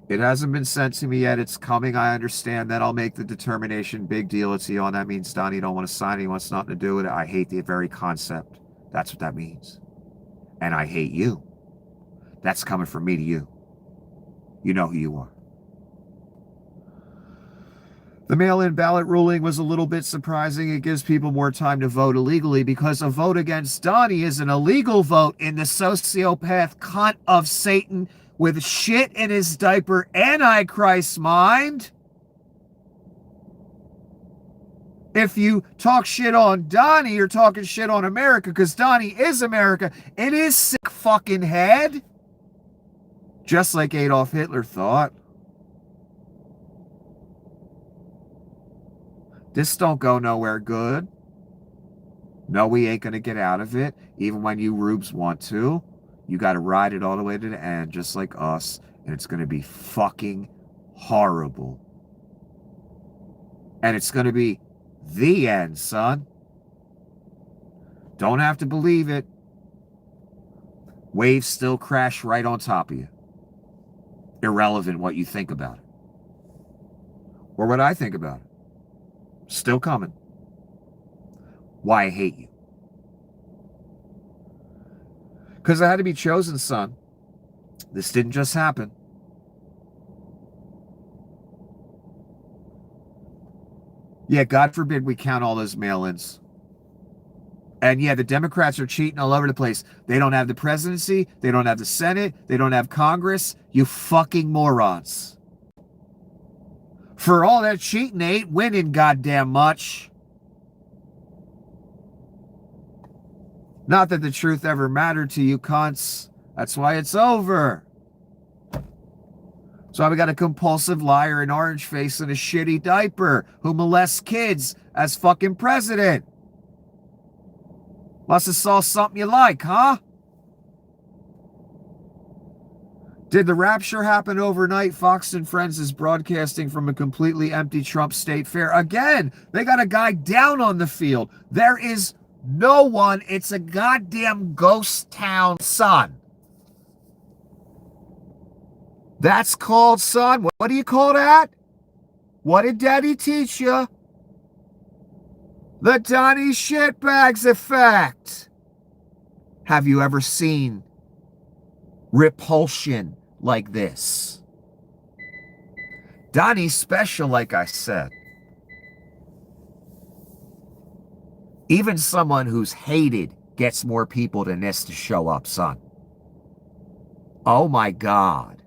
It hasn't been sent to me yet. It's coming. I understand that. I'll make the determination. Big deal. It's YawN. That means Donnie don't want to sign it. He wants nothing to do with it. I hate the very concept. That's what that means. And I hate you. That's coming from me to you. You know who you are. The mail-in ballot ruling was a little bit surprising. It gives people more time to vote illegally because a vote against Donnie is an illegal vote in the sociopath cunt of Satan with shit in his diaper Antichrist mind. If you talk shit on Donnie, you're talking shit on America because Donnie is America in his sick fucking head. Just like Adolf Hitler thought. This don't go nowhere good. No, we ain't going to get out of it. Even when you rubes want to. You got to ride it all the way to the end, just like us. And it's going to be fucking horrible. And it's going to be the end, son. Don't have to believe it. Waves still crash right on top of you. Irrelevant what you think about it. Or what I think about it. Still coming. Why I hate you. Because I had to be chosen, son. This didn't just happen. Yeah, God forbid we count all those mail-ins. And yeah, the Democrats are cheating all over the place. They don't have the presidency. They don't have the Senate. They don't have Congress. You fucking morons. For all that cheating, they ain't winning goddamn much. Not that the truth ever mattered to you cunts. That's why it's over. So we got a compulsive liar, an orange face, and a shitty diaper who molests kids as fucking president. Must have saw something you like, huh? Did the rapture happen overnight? Fox and Friends is broadcasting from a completely empty Trump State Fair. Again, they got a guy down on the field. There is no one. It's a goddamn ghost town, son. That's called, son. What do you call that? What did Daddy teach you? The Donnie Shitbags effect. Have you ever seen repulsion like this? Donnie's special, like I said. Even someone who's hated gets more people than this to show up, son. Oh my God.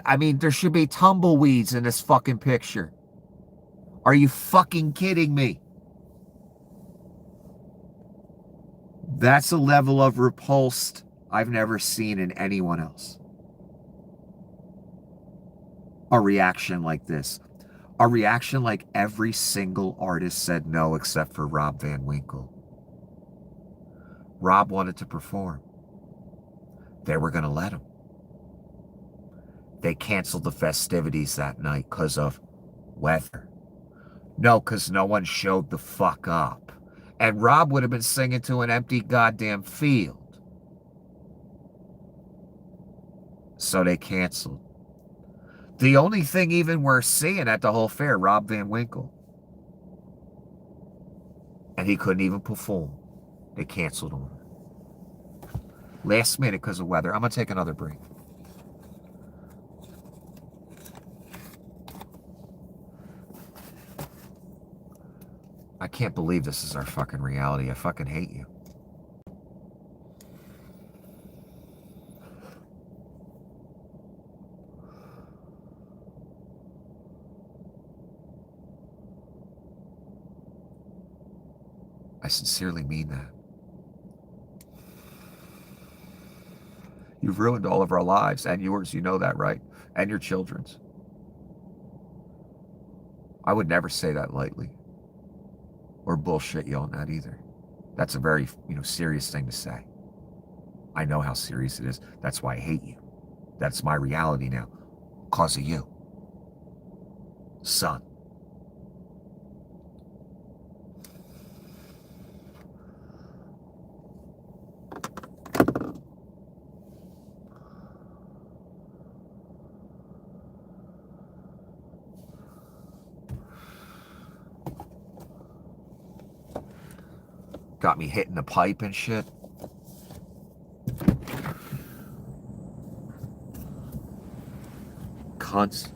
I mean, there should be tumbleweeds in this fucking picture. Are you fucking kidding me? That's a level of repulsed I've never seen in anyone else. A reaction like this. A reaction like every single artist said no except for Rob Van Winkle. Rob wanted to perform. They were going to let him. They canceled the festivities that night because of weather. No, because no one showed the fuck up. And Rob would have been singing to an empty goddamn field. So they canceled. The only thing even worth seeing at the whole fair, Rob Van Winkle. And he couldn't even perform. They canceled him. Last minute because of weather. I'm going to take another break. I can't believe this is our fucking reality. I fucking hate you. I sincerely mean that. You've ruined all of our lives and yours. You know that, right? And your children's. I would never say that lightly. Or bullshit you on that either. That's a very, serious thing to say. I know how serious it is. That's why I hate you. That's my reality now. Because of you. Son. Got me hitting the pipe and shit. Cunts.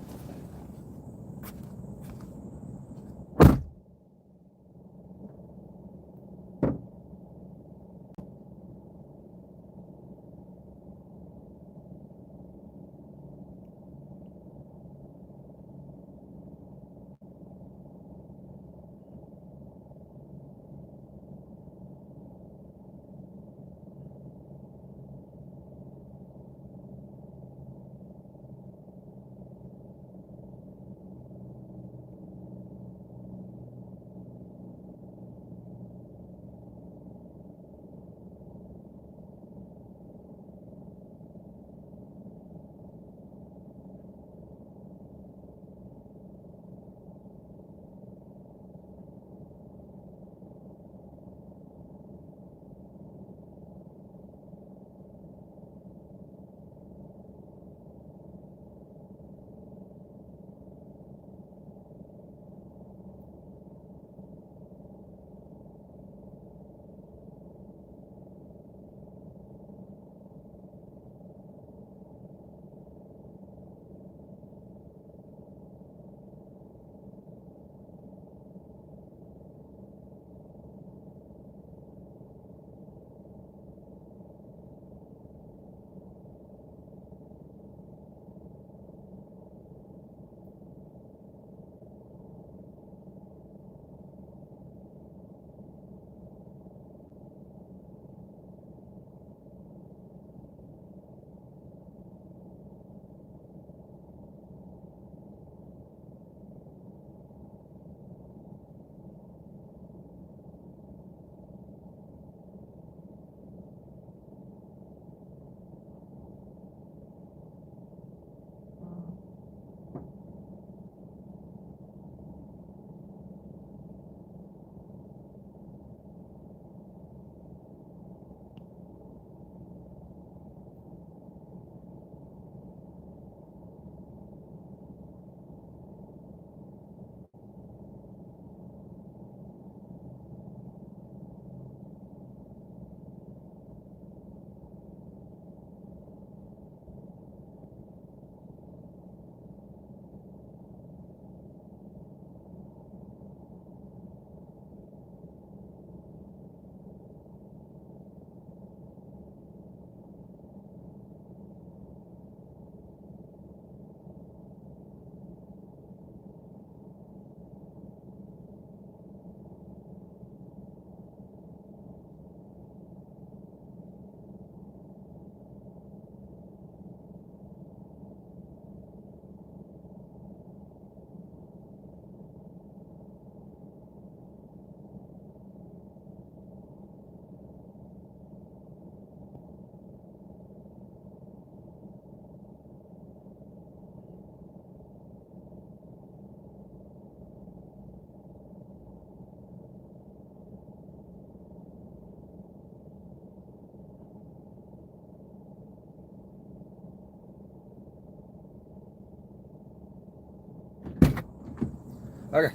Okay.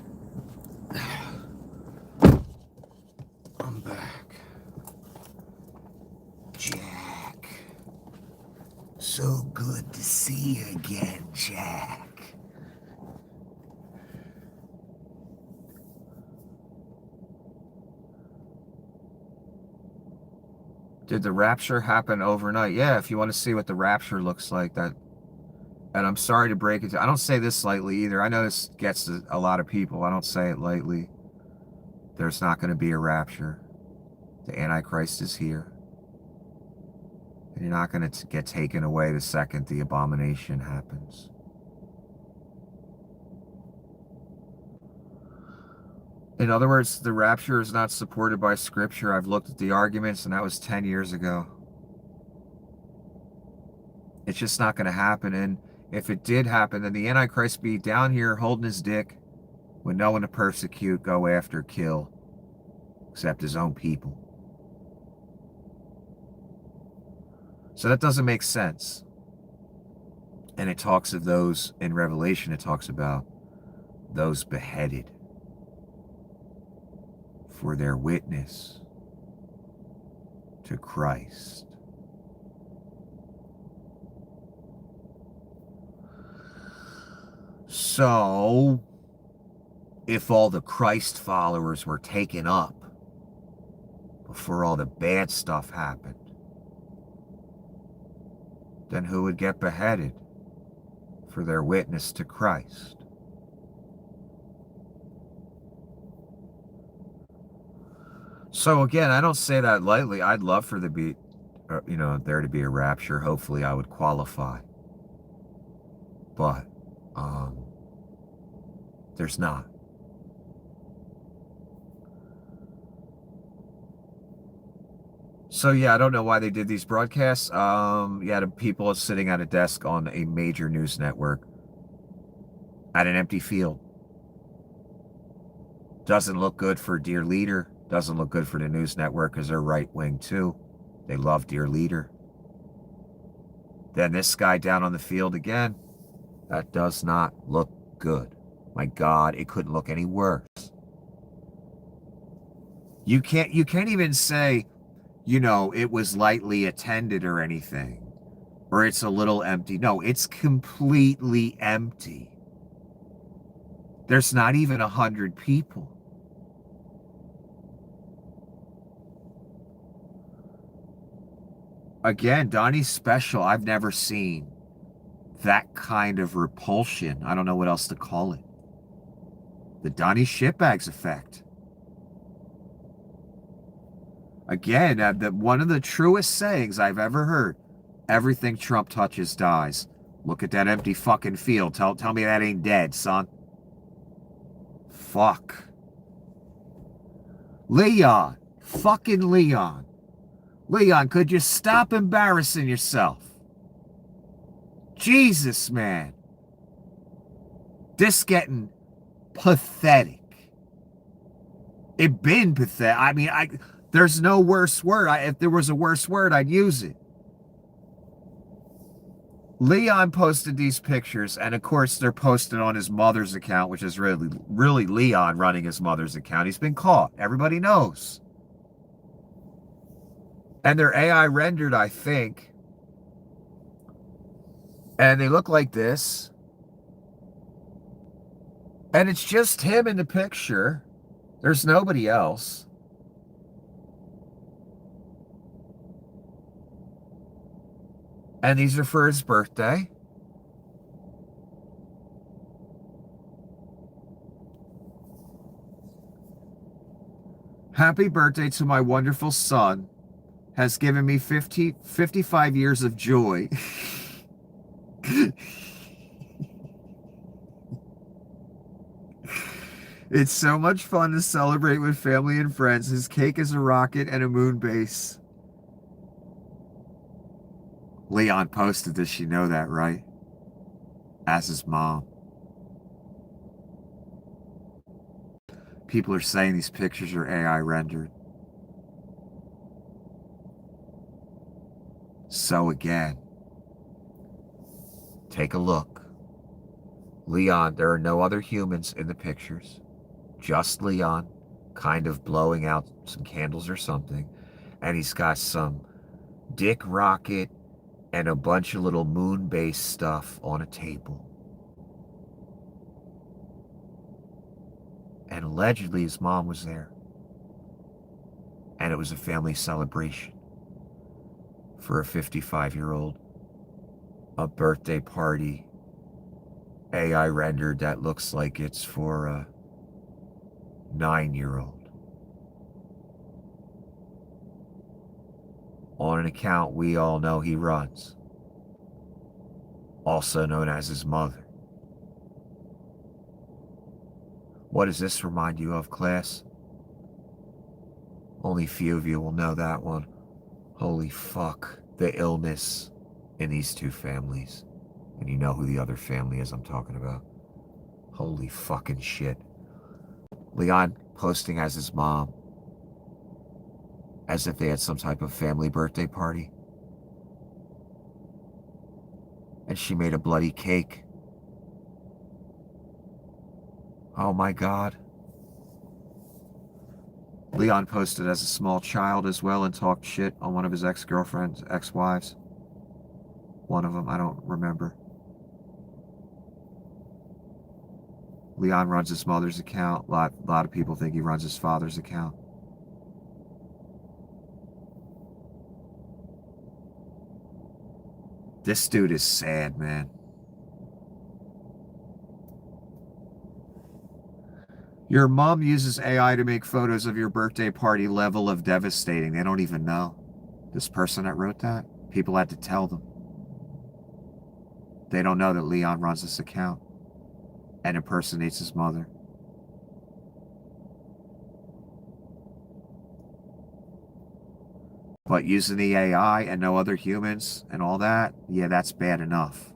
I'm back. Jack. So good to see you again, Jack. Did the rapture happen overnight? Yeah, if you want to see what the rapture looks like, that. And I'm sorry to break it to, I don't say this lightly either. I know this gets to a lot of people. I don't say it lightly. There's not going to be a rapture. The Antichrist is here. And you're not going to get taken away the second the abomination happens. In other words, the rapture is not supported by Scripture. I've looked at the arguments, and that was 10 years ago. It's just not going to happen. And if it did happen, then the Antichrist be down here holding his dick with no one to persecute, go after, kill, except his own people. So that doesn't make sense. And it talks of those, in Revelation, it talks about those beheaded for their witness to Christ. So, if all the Christ followers were taken up before all the bad stuff happened, then who would get beheaded for their witness to Christ? So again, I don't say that lightly. I'd love for there to be a rapture. Hopefully I would qualify. But there's not. So yeah, I don't know why they did these broadcasts. Yeah, the people sitting at a desk on a major news network at an empty field. Doesn't look good for Dear Leader. Doesn't look good for the news network because they're right-wing too. They love Dear Leader. Then this guy down on the field again. That does not look good. My God, it couldn't look any worse. You can't even say, it was lightly attended or anything, or it's a little empty. No, it's completely empty. There's not even 100 people. Again, Donnie's special. I've never seen that kind of repulsion. I don't know what else to call it. The Donnie shitbags effect. Again, one of the truest sayings I've ever heard. Everything Trump touches dies. Look at that empty fucking field. Tell me that ain't dead, son. Fuck. Leon. Fucking Leon. Leon, could you stop embarrassing yourself? Jesus, man. This getting pathetic. It been pathetic. I mean, there's no worse word. If there was a worse word, I'd use it. Leon posted these pictures, and of course they're posted on his mother's account, which is really Leon running his mother's account. He's been caught. Everybody knows. And they're AI rendered, I think. And they look like this. And it's just him in the picture. There's nobody else. And these are for his birthday. Happy birthday to my wonderful son. Has given me 55 years of joy. It's so much fun to celebrate with family and friends. His cake is a rocket and a moon base. Leon posted this, you know that, right? As his mom. People are saying these pictures are AI rendered. So again, take a look. Leon, there are no other humans in the pictures. Just Leon, kind of blowing out some candles or something. And he's got some dick rocket and a bunch of little moon-based stuff on a table. And allegedly his mom was there. And it was a family celebration for a 55-year-old. A birthday party. AI rendered that looks like it's for a 9-year-old. On an account we all know he runs. Also known as his mother. What does this remind you of, class? Only few of you will know that one. Holy fuck, the illness in these two families. And you know who the other family is I'm talking about. Holy fucking shit. Leon posting as his mom. As if they had some type of family birthday party. And she made a bloody cake. Oh my God. Leon posted as a small child as well and talked shit on one of his ex-girlfriends, ex-wives. One of them, I don't remember. Leon runs his mother's account. A lot of people think he runs his father's account. This dude is sad, man. Your mom uses AI to make photos of your birthday party level of devastating. They don't even know. This person that wrote that, people had to tell them. They don't know that Leon runs this account and impersonates his mother. But using the AI and no other humans and all that, yeah, that's bad enough.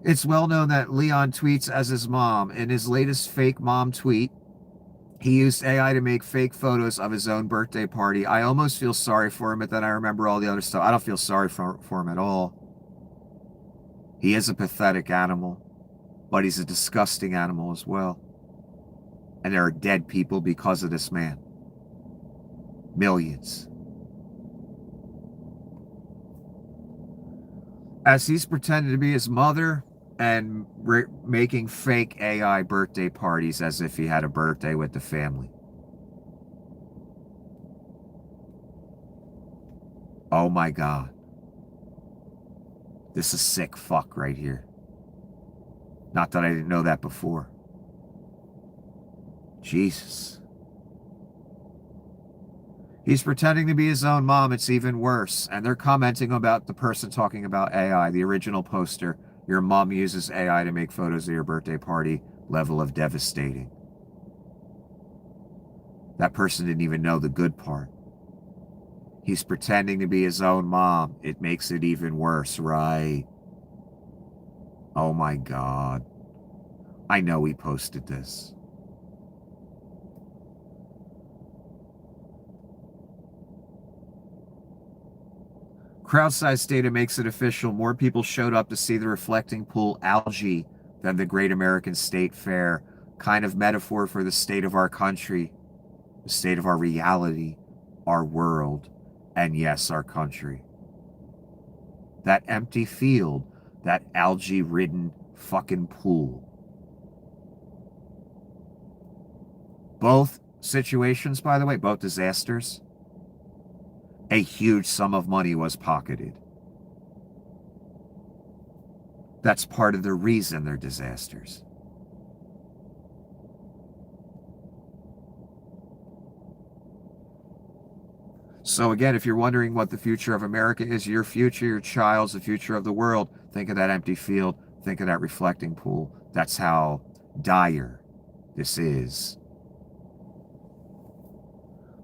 It's well known that Leon tweets as his mom. In his latest fake mom tweet, he used AI to make fake photos of his own birthday party. I almost feel sorry for him, but then I remember all the other stuff. I don't feel sorry for him at all. He is a pathetic animal, but he's a disgusting animal as well. And there are dead people because of this man. Millions. As he's pretending to be his mother and making fake AI birthday parties as if he had a birthday with the family. Oh my God. This is sick fuck right here. Not that I didn't know that before. Jesus. He's pretending to be his own mom. It's even worse. And they're commenting about the person talking about AI, the original poster. Your mom uses AI to make photos of your birthday party. Level of devastating. That person didn't even know the good part. He's pretending to be his own mom. It makes it even worse, right? Oh my God. I know he posted this. Crowd size data makes it official. More people showed up to see the reflecting pool algae than the Great American State Fair. Kind of metaphor for the state of our country, the state of our reality, our world, and yes, our country. That empty field, that algae-ridden fucking pool. Both situations, by the way, both disasters, a huge sum of money was pocketed. That's part of the reason they're disasters. So again, if you're wondering what the future of America is, your future, your child's, the future of the world, think of that empty field, think of that reflecting pool. That's how dire this is.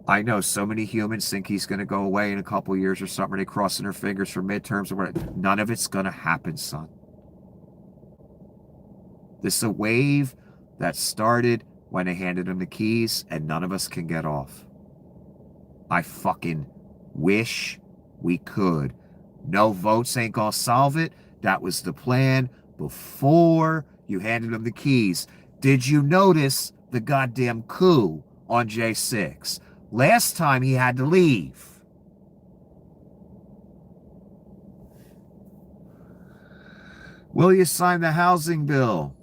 I know so many humans think he's going to go away in a couple years or something. They're crossing their fingers for midterms or whatever. None of it's going to happen, son. This is a wave that started when they handed him the keys and none of us can get off. I fucking wish we could. No votes ain't gonna solve it. That was the plan before you handed him the keys. Did you notice the goddamn coup on J6? Last time he had to leave. Will you sign the housing bill?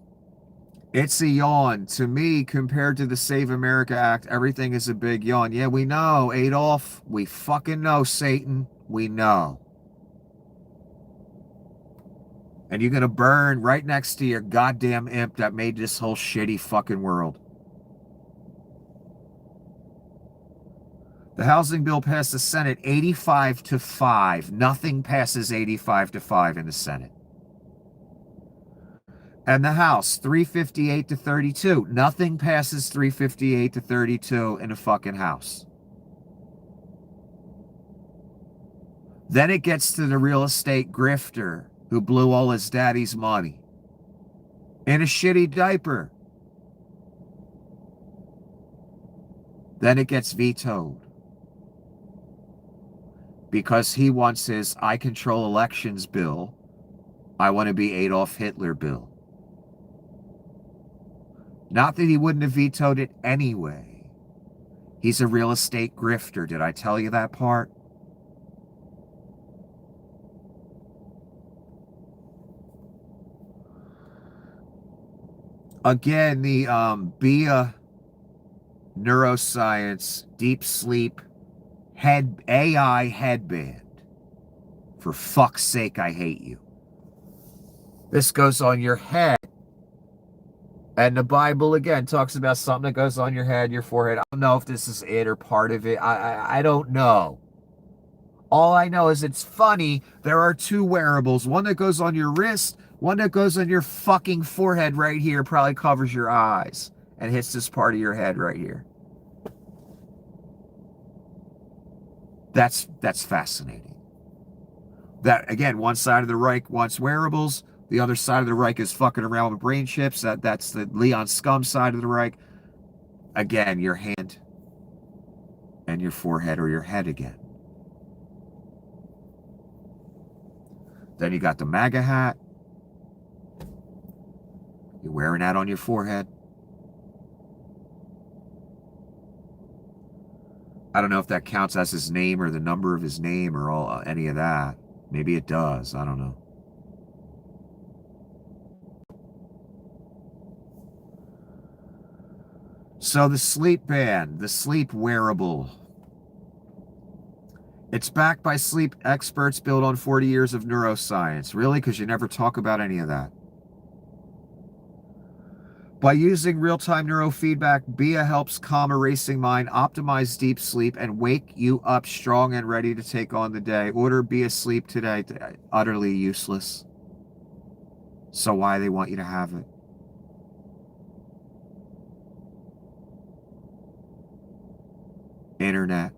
It's a yawn. To me, compared to the Save America Act, everything is a big yawn. Yeah, we know, Adolf. We fucking know, Satan. We know. And you're going to burn right next to your goddamn imp that made this whole shitty fucking world. The housing bill passed the Senate 85-5. Nothing passes 85-5 in the Senate. And the House, 358-32. Nothing passes 358-32 in the fucking House. Then it gets to the real estate grifter who blew all his daddy's money in a shitty diaper. Then it gets vetoed because he wants his I control elections bill. I want to be Adolf Hitler bill. Not that he wouldn't have vetoed it anyway. He's a real estate grifter. Did I tell you that part? Again, the BIA neuroscience deep sleep AI headband. For fuck's sake, I hate you. This goes on your head. And the Bible, again, talks about something that goes on your head, your forehead. I don't know if this is it or part of it. I don't know. All I know is it's funny. There are two wearables. One that goes on your wrist. One that goes on your fucking forehead right here. Probably covers your eyes and hits this part of your head right here. That's fascinating. That, again, one side of the Reich wants wearables. The other side of the Reich is fucking around with brain chips. That's the Leon Scum side of the Reich. Again, your hand and your forehead or your head again. Then you got the MAGA hat. You're wearing that on your forehead. I don't know if that counts as his name or the number of his name or any of that. Maybe it does. I don't know. So the sleep band, the sleep wearable. It's backed by sleep experts built on 40 years of neuroscience. Really? Because you never talk about any of that. By using real-time neurofeedback, BIA helps calm a racing mind, optimize deep sleep, and wake you up strong and ready to take on the day. Order BIA Sleep today. Utterly useless. So why they want you to have it? Internet,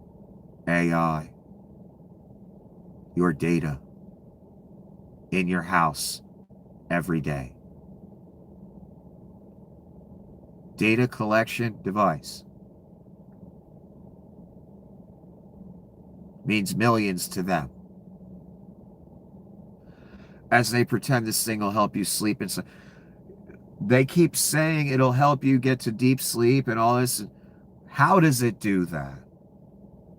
AI, your data in your house every day. Data collection device means millions to them. As they pretend this thing will help you sleep. And so they keep saying it'll help you get to deep sleep and all this. How does it do that?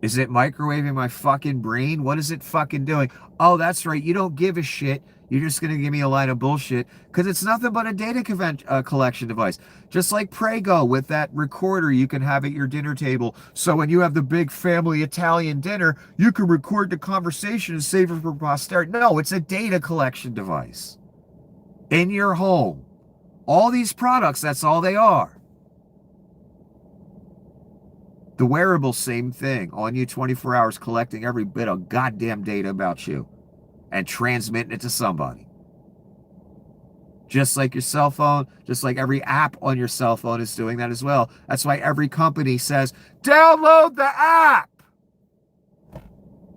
Is it microwaving my fucking brain? What is it fucking doing? Oh, that's right. You don't give a shit. You're just going to give me a line of bullshit because it's nothing but a data collection device. Just like Prego with that recorder you can have at your dinner table. So when you have the big family Italian dinner, you can record the conversation and save it for posterity. No, it's a data collection device in your home. All these products, that's all they are. The wearable, same thing. On you 24 hours, collecting every bit of goddamn data about you and transmitting it to somebody. Just like your cell phone, just like every app on your cell phone is doing that as well. That's why every company says, download the app.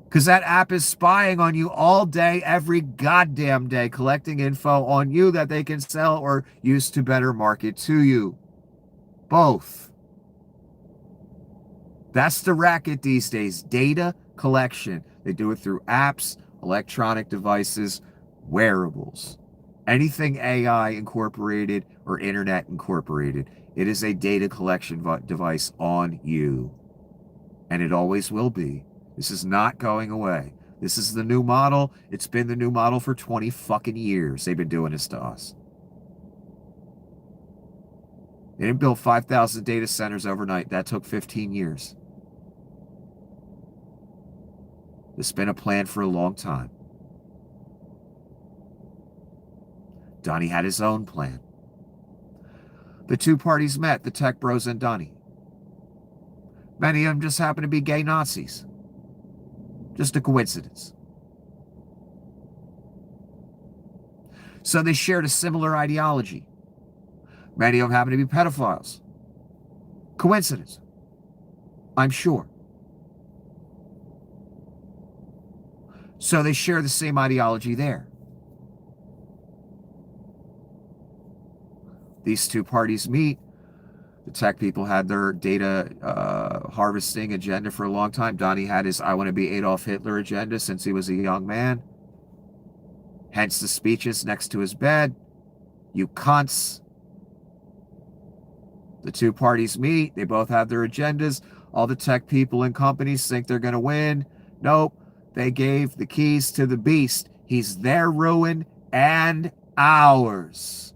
Because that app is spying on you all day, every goddamn day, collecting info on you that they can sell or use to better market to you. Both. That's the racket these days. Data collection. They do it through apps, electronic devices, wearables, anything AI incorporated or internet incorporated. It is a data collection device on you. And it always will be. This is not going away. This is the new model. It's been the new model for 20 fucking years. They've been doing this to us. They didn't build 5,000 data centers overnight. That took 15 years. It's been a plan for a long time. Donnie had his own plan. The two parties met, the tech bros and Donnie. Many of them just happen to be gay Nazis. Just a coincidence. So they shared a similar ideology. Many of them happen to be pedophiles. Coincidence. I'm sure. So they share the same ideology there. These two parties meet. The tech people had their data harvesting agenda for a long time. Donnie had his I want to be Adolf Hitler agenda since he was a young man. Hence the speeches next to his bed. You cunts. The two parties meet. They both have their agendas. All the tech people and companies think they're going to win. Nope. They gave the keys to the beast. He's their ruin and ours.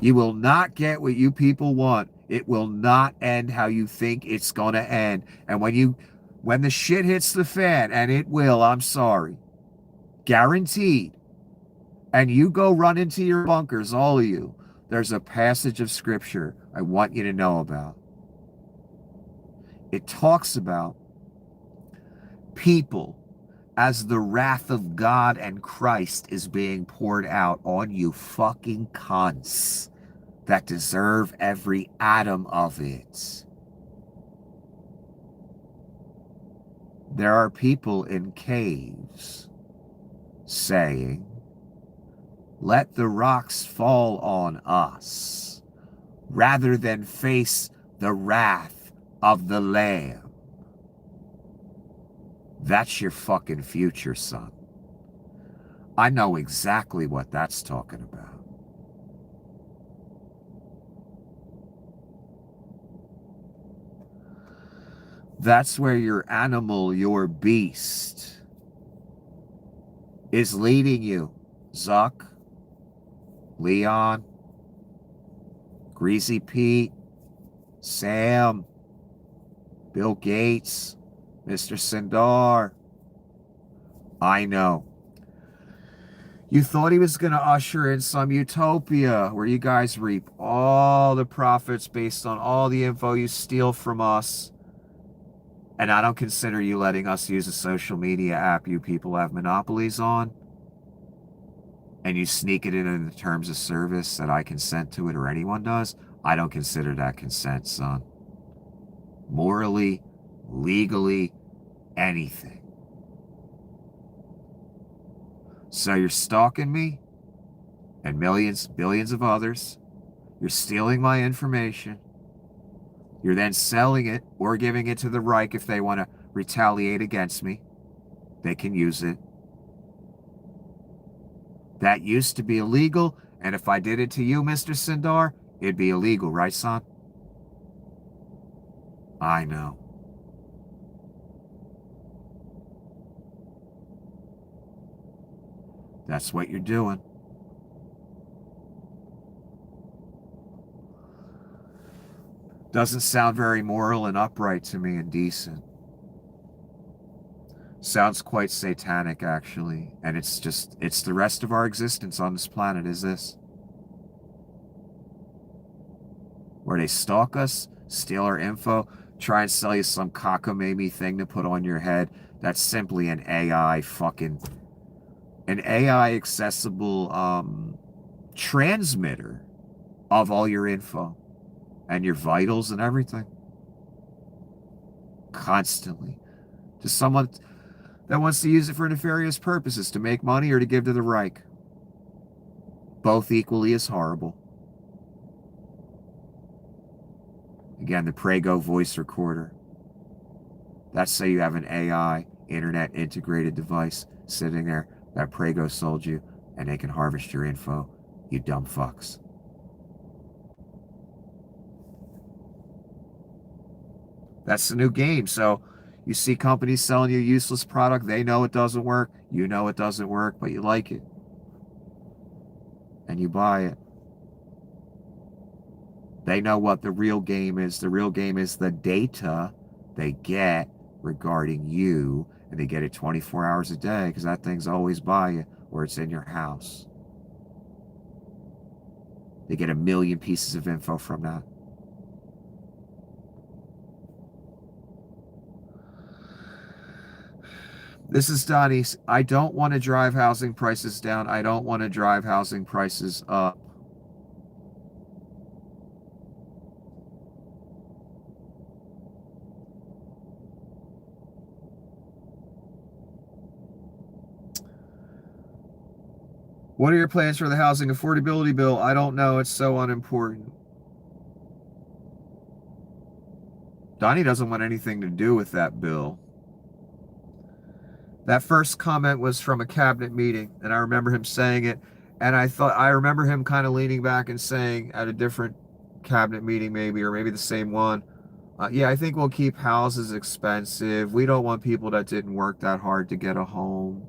You will not get what you people want. It will not end how you think it's going to end. And when the shit hits the fan, and it will, I'm sorry, guaranteed, and you go run into your bunkers, all of you, there's a passage of scripture I want you to know about. It talks about people as the wrath of God and Christ is being poured out on you fucking cunts that deserve every atom of it. There are people in caves saying, let the rocks fall on us rather than face the wrath of the Lamb. That's your fucking future, son. I know exactly what that's talking about. That's where your animal, your beast, is leading you. Zuck, Leon, Greasy Pete, Sam, Bill Gates, Mr. Sindar. I know. You thought he was going to usher in some utopia where you guys reap all the profits based on all the info you steal from us. And I don't consider you letting us use a social media app you people have monopolies on. And you sneak it in the terms of service that I consent to it or anyone does. I don't consider that consent, son. Morally, legally, anything. So you're stalking me and millions, billions of others. You're stealing my information. You're then selling it or giving it to the Reich if they want to retaliate against me. They can use it. That used to be illegal, and if I did it to you, Mr. Sindar, it'd be illegal, right, son? I know. That's what you're doing. Doesn't sound very moral and upright to me and decent. Sounds quite satanic, actually. And it's the rest of our existence on this planet is this. Where they stalk us, steal our info, try and sell you some cockamamie thing to put on your head. That's simply an AI accessible transmitter of all your info and your vitals and everything. Constantly. To someone that wants to use it for nefarious purposes, to make money or to give to the Reich. Both equally as horrible. Again, the Prego voice recorder. That's say you have an AI internet integrated device sitting there that Prego sold you, and they can harvest your info, you dumb fucks. That's the new game. So you see companies selling you useless product. They know it doesn't work. You know it doesn't work, but you like it. And you buy it. They know what the real game is. The real game is the data they get regarding you. And they get it 24 hours a day because that thing's always by you or it's in your house. They get 1 million pieces of info from that. This is Donnie. I don't want to drive housing prices down. I don't want to drive housing prices up. What are your plans for the housing affordability bill? I don't know. It's so unimportant. Donnie doesn't want anything to do with that bill. That first comment was from a cabinet meeting, and I remember him saying it. And I remember him kind of leaning back and saying at a different cabinet meeting, maybe, or maybe the same one, yeah, I think we'll keep houses expensive. We don't want people that didn't work that hard to get a home.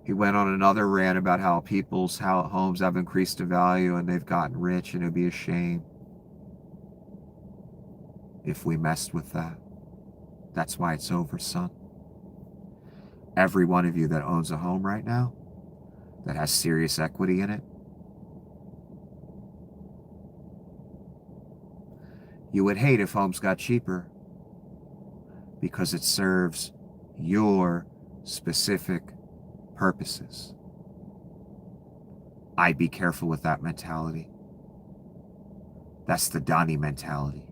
He went on another rant about how people's homes have increased in value and they've gotten rich, and it'd be a shame if we messed with that. That's why it's over, son. Every one of you that owns a home right now, that has serious equity in it, you would hate if homes got cheaper because it serves your specific purposes. I'd be careful with that mentality. That's the Donnie mentality.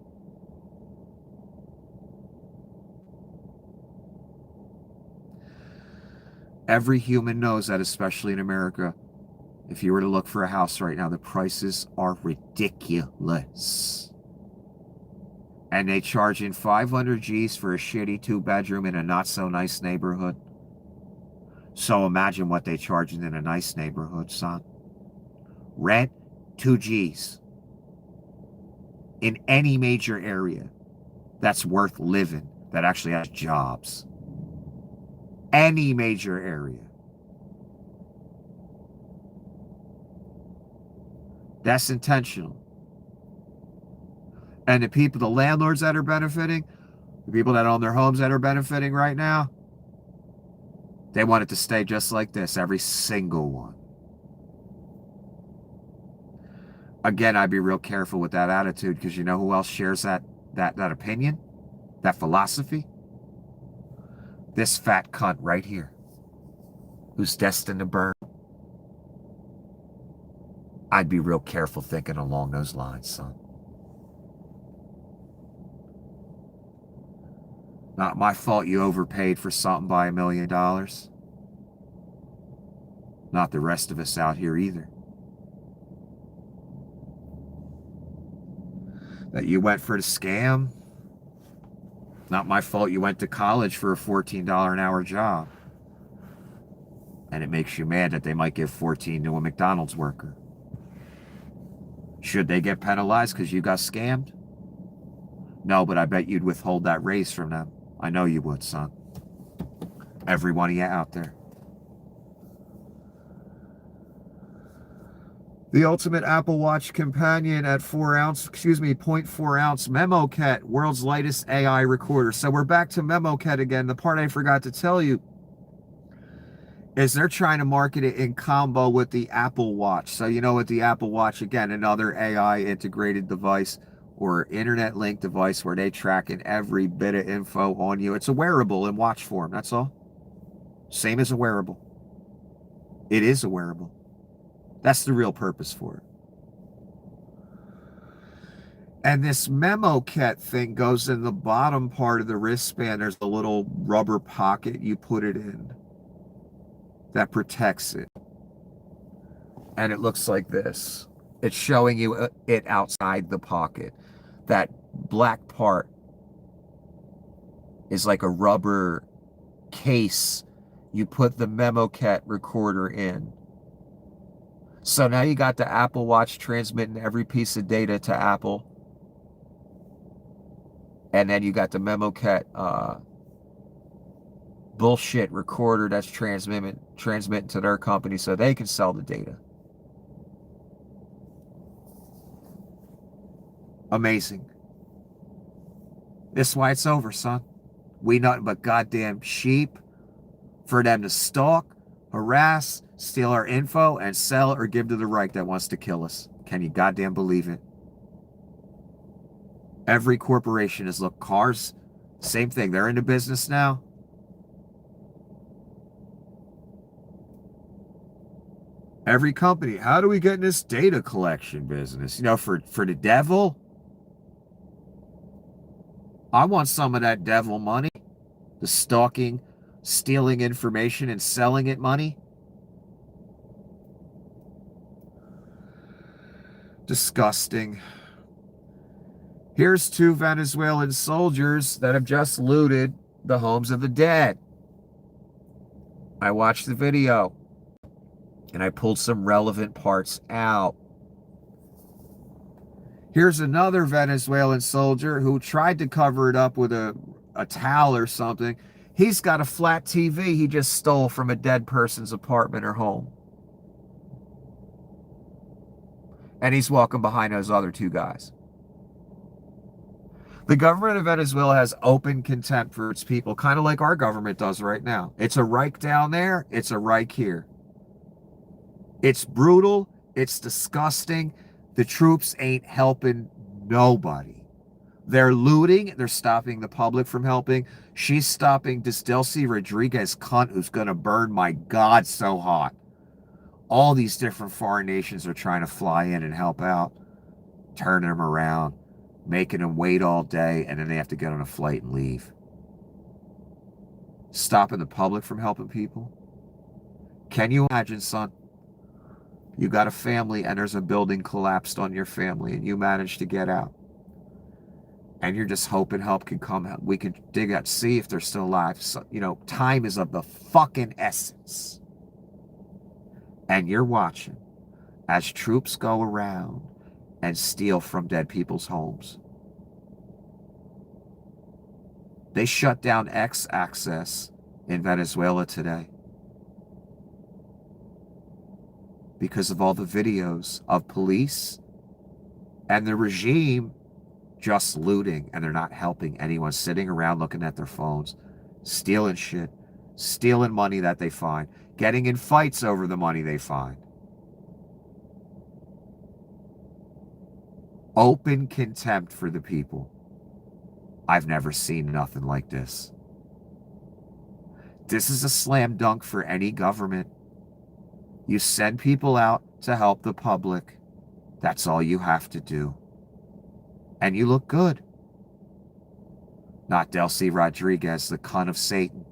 Every human knows that, especially in America. If you were to look for a house right now, the prices are ridiculous. And they charge in 500 G's for a shitty 2-bedroom in a not so nice neighborhood. So imagine what they charge in a nice neighborhood, son. Rent, 2 G's. In any major area that's worth living, that actually has jobs. Any major area. That's intentional. And the landlords that are benefiting, the people that own their homes that are benefiting right now, they want it to stay just like this, every single one. Again, I'd be real careful with that attitude, because you know who else shares that opinion, that philosophy? This fat cunt right here, who's destined to burn. I'd be real careful thinking along those lines, son. Not my fault you overpaid for something by $1 million. Not the rest of us out here either. That you went for the scam. Not my fault you went to college for a $14 an hour job. And it makes you mad that they might give 14 to a McDonald's worker. Should they get penalized because you got scammed? No, but I bet you'd withhold that raise from them. I know you would, son. Every one of you out there. The ultimate Apple Watch companion at 0.4 ounce MemoCat, world's lightest AI recorder. So we're back to MemoCat again. The part I forgot to tell you is they're trying to market it in combo with the Apple Watch. So you know, with the Apple Watch, again, another AI integrated device or internet linked device where they track in every bit of info on you. It's a wearable in watch form, that's all. Same as a wearable. It is a wearable. That's the real purpose for it. And this MemoCat thing goes in the bottom part of the wristband. There's a little rubber pocket you put it in that protects it. And it looks like this. It's showing you it outside the pocket. That black part is like a rubber case you put the MemoCat recorder in. So now you got the Apple Watch transmitting every piece of data to Apple. And then you got the MemoCat bullshit recorder that's transmitting to their company so they can sell the data. Amazing. This is why it's over, son. We nothing but goddamn sheep for them to stalk, harass, steal our info, and sell or give to the right that wants to kill us. Can you goddamn believe it? Every corporation is, look, cars, same thing. They're into business now. Every company, how do we get in this data collection business? You know, for the devil? I want some of that devil money. The stalking, stealing information and selling it money. Disgusting. Here's 2 Venezuelan soldiers that have just looted the homes of the dead. I watched the video and I pulled some relevant parts out. Here's another Venezuelan soldier who tried to cover it up with a towel or something. He's got a flat TV he just stole from a dead person's apartment or home. And he's walking behind those other 2 guys. The government of Venezuela has open contempt for its people, kind of like our government does right now. It's a Reich down there, it's a Reich here. It's brutal, it's disgusting. The troops ain't helping nobody. They're looting, they're stopping the public from helping. She's stopping this Delcy Rodriguez cunt who's going to burn my God so hot. All these different foreign nations are trying to fly in and help out, turning them around, making them wait all day, and then they have to get on a flight and leave. Stopping the public from helping people. Can you imagine, son? You got a family and there's a building collapsed on your family and you managed to get out. And you're just hoping help can come out. We can dig out, see if they're still alive. So, you know, time is of the fucking essence. And you're watching as troops go around and steal from dead people's homes. They shut down X access in Venezuela today because of all the videos of police and the regime just looting, and they're not helping anyone, sitting around looking at their phones, stealing shit, stealing money that they find, getting in fights over the money they find. Open contempt for the people. I've never seen nothing like this. This is a slam dunk for any government. You send people out to help the public. That's all you have to do. And you look good. Not Delcy Rodriguez, the cunt of Satan.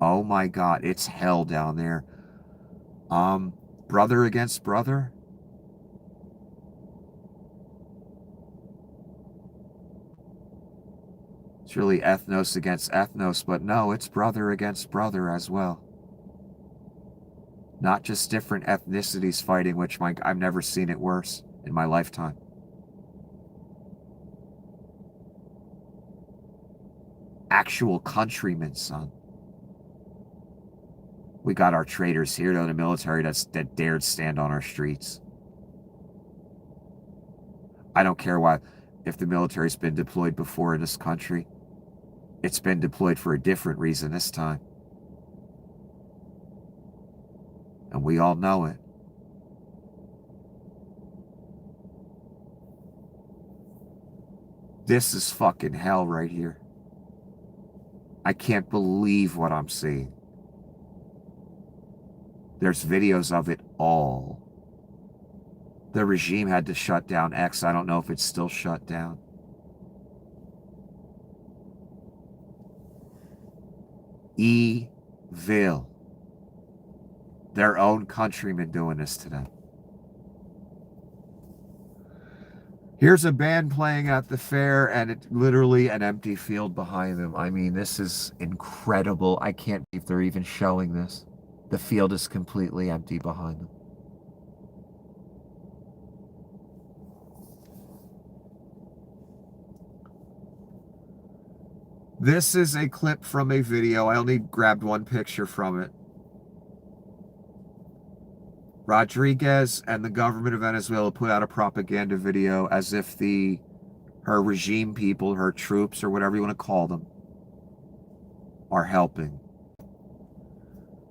Oh my God, it's hell down there. Brother against brother? It's really ethnos against ethnos, but no, it's brother against brother as well. Not just different ethnicities fighting, which I've never seen it worse in my lifetime. Actual countrymen, son. We got our traitors here, though, the military that dared stand on our streets. I don't care if the military's been deployed before in this country. It's been deployed for a different reason this time. And we all know it. This is fucking hell right here. I can't believe what I'm seeing. There's videos of it all. The regime had to shut down X. I don't know if it's still shut down. Evil. Their own countrymen doing this to them. Here's a band playing at the fair, and it's literally an empty field behind them. I mean, this is incredible. I can't believe they're even showing this. The field is completely empty behind them. This is a clip from a video. I only grabbed one picture from it. Rodriguez and the government of Venezuela put out a propaganda video as if her regime people, her troops, or whatever you want to call them, are helping.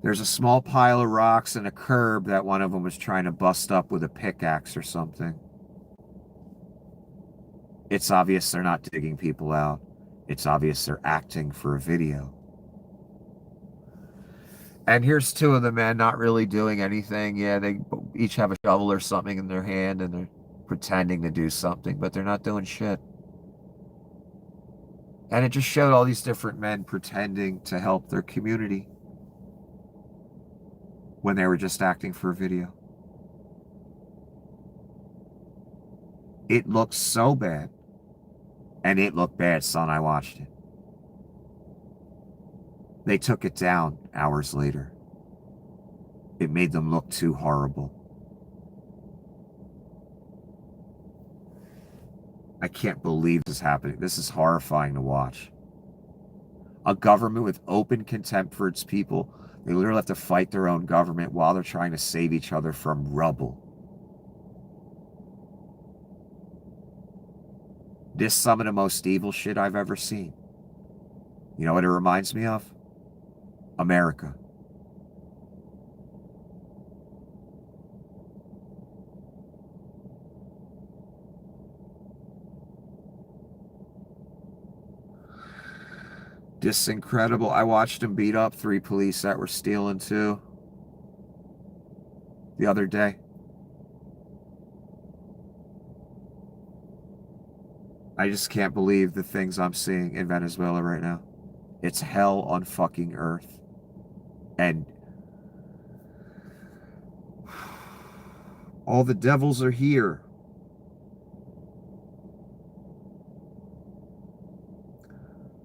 There's a small pile of rocks and a curb that one of them was trying to bust up with a pickaxe or something. It's obvious they're not digging people out. It's obvious they're acting for a video. And here's two of the men not really doing anything. Yeah, they each have a shovel or something in their hand and they're pretending to do something, but they're not doing shit. And it just showed all these different men pretending to help their community when they were just acting for a video. It looked so bad. And it looked bad, son. I watched it. They took it down hours later. It made them look too horrible. I can't believe this is happening. This is horrifying to watch. A government with open contempt for its people. They literally have to fight their own government while they're trying to save each other from rubble. This is some of the most evil shit I've ever seen. You know what it reminds me of? America. This is incredible. I watched him beat up 3 police that were stealing too the other day. I just can't believe the things I'm seeing in Venezuela right now. It's hell on fucking earth. And all the devils are here.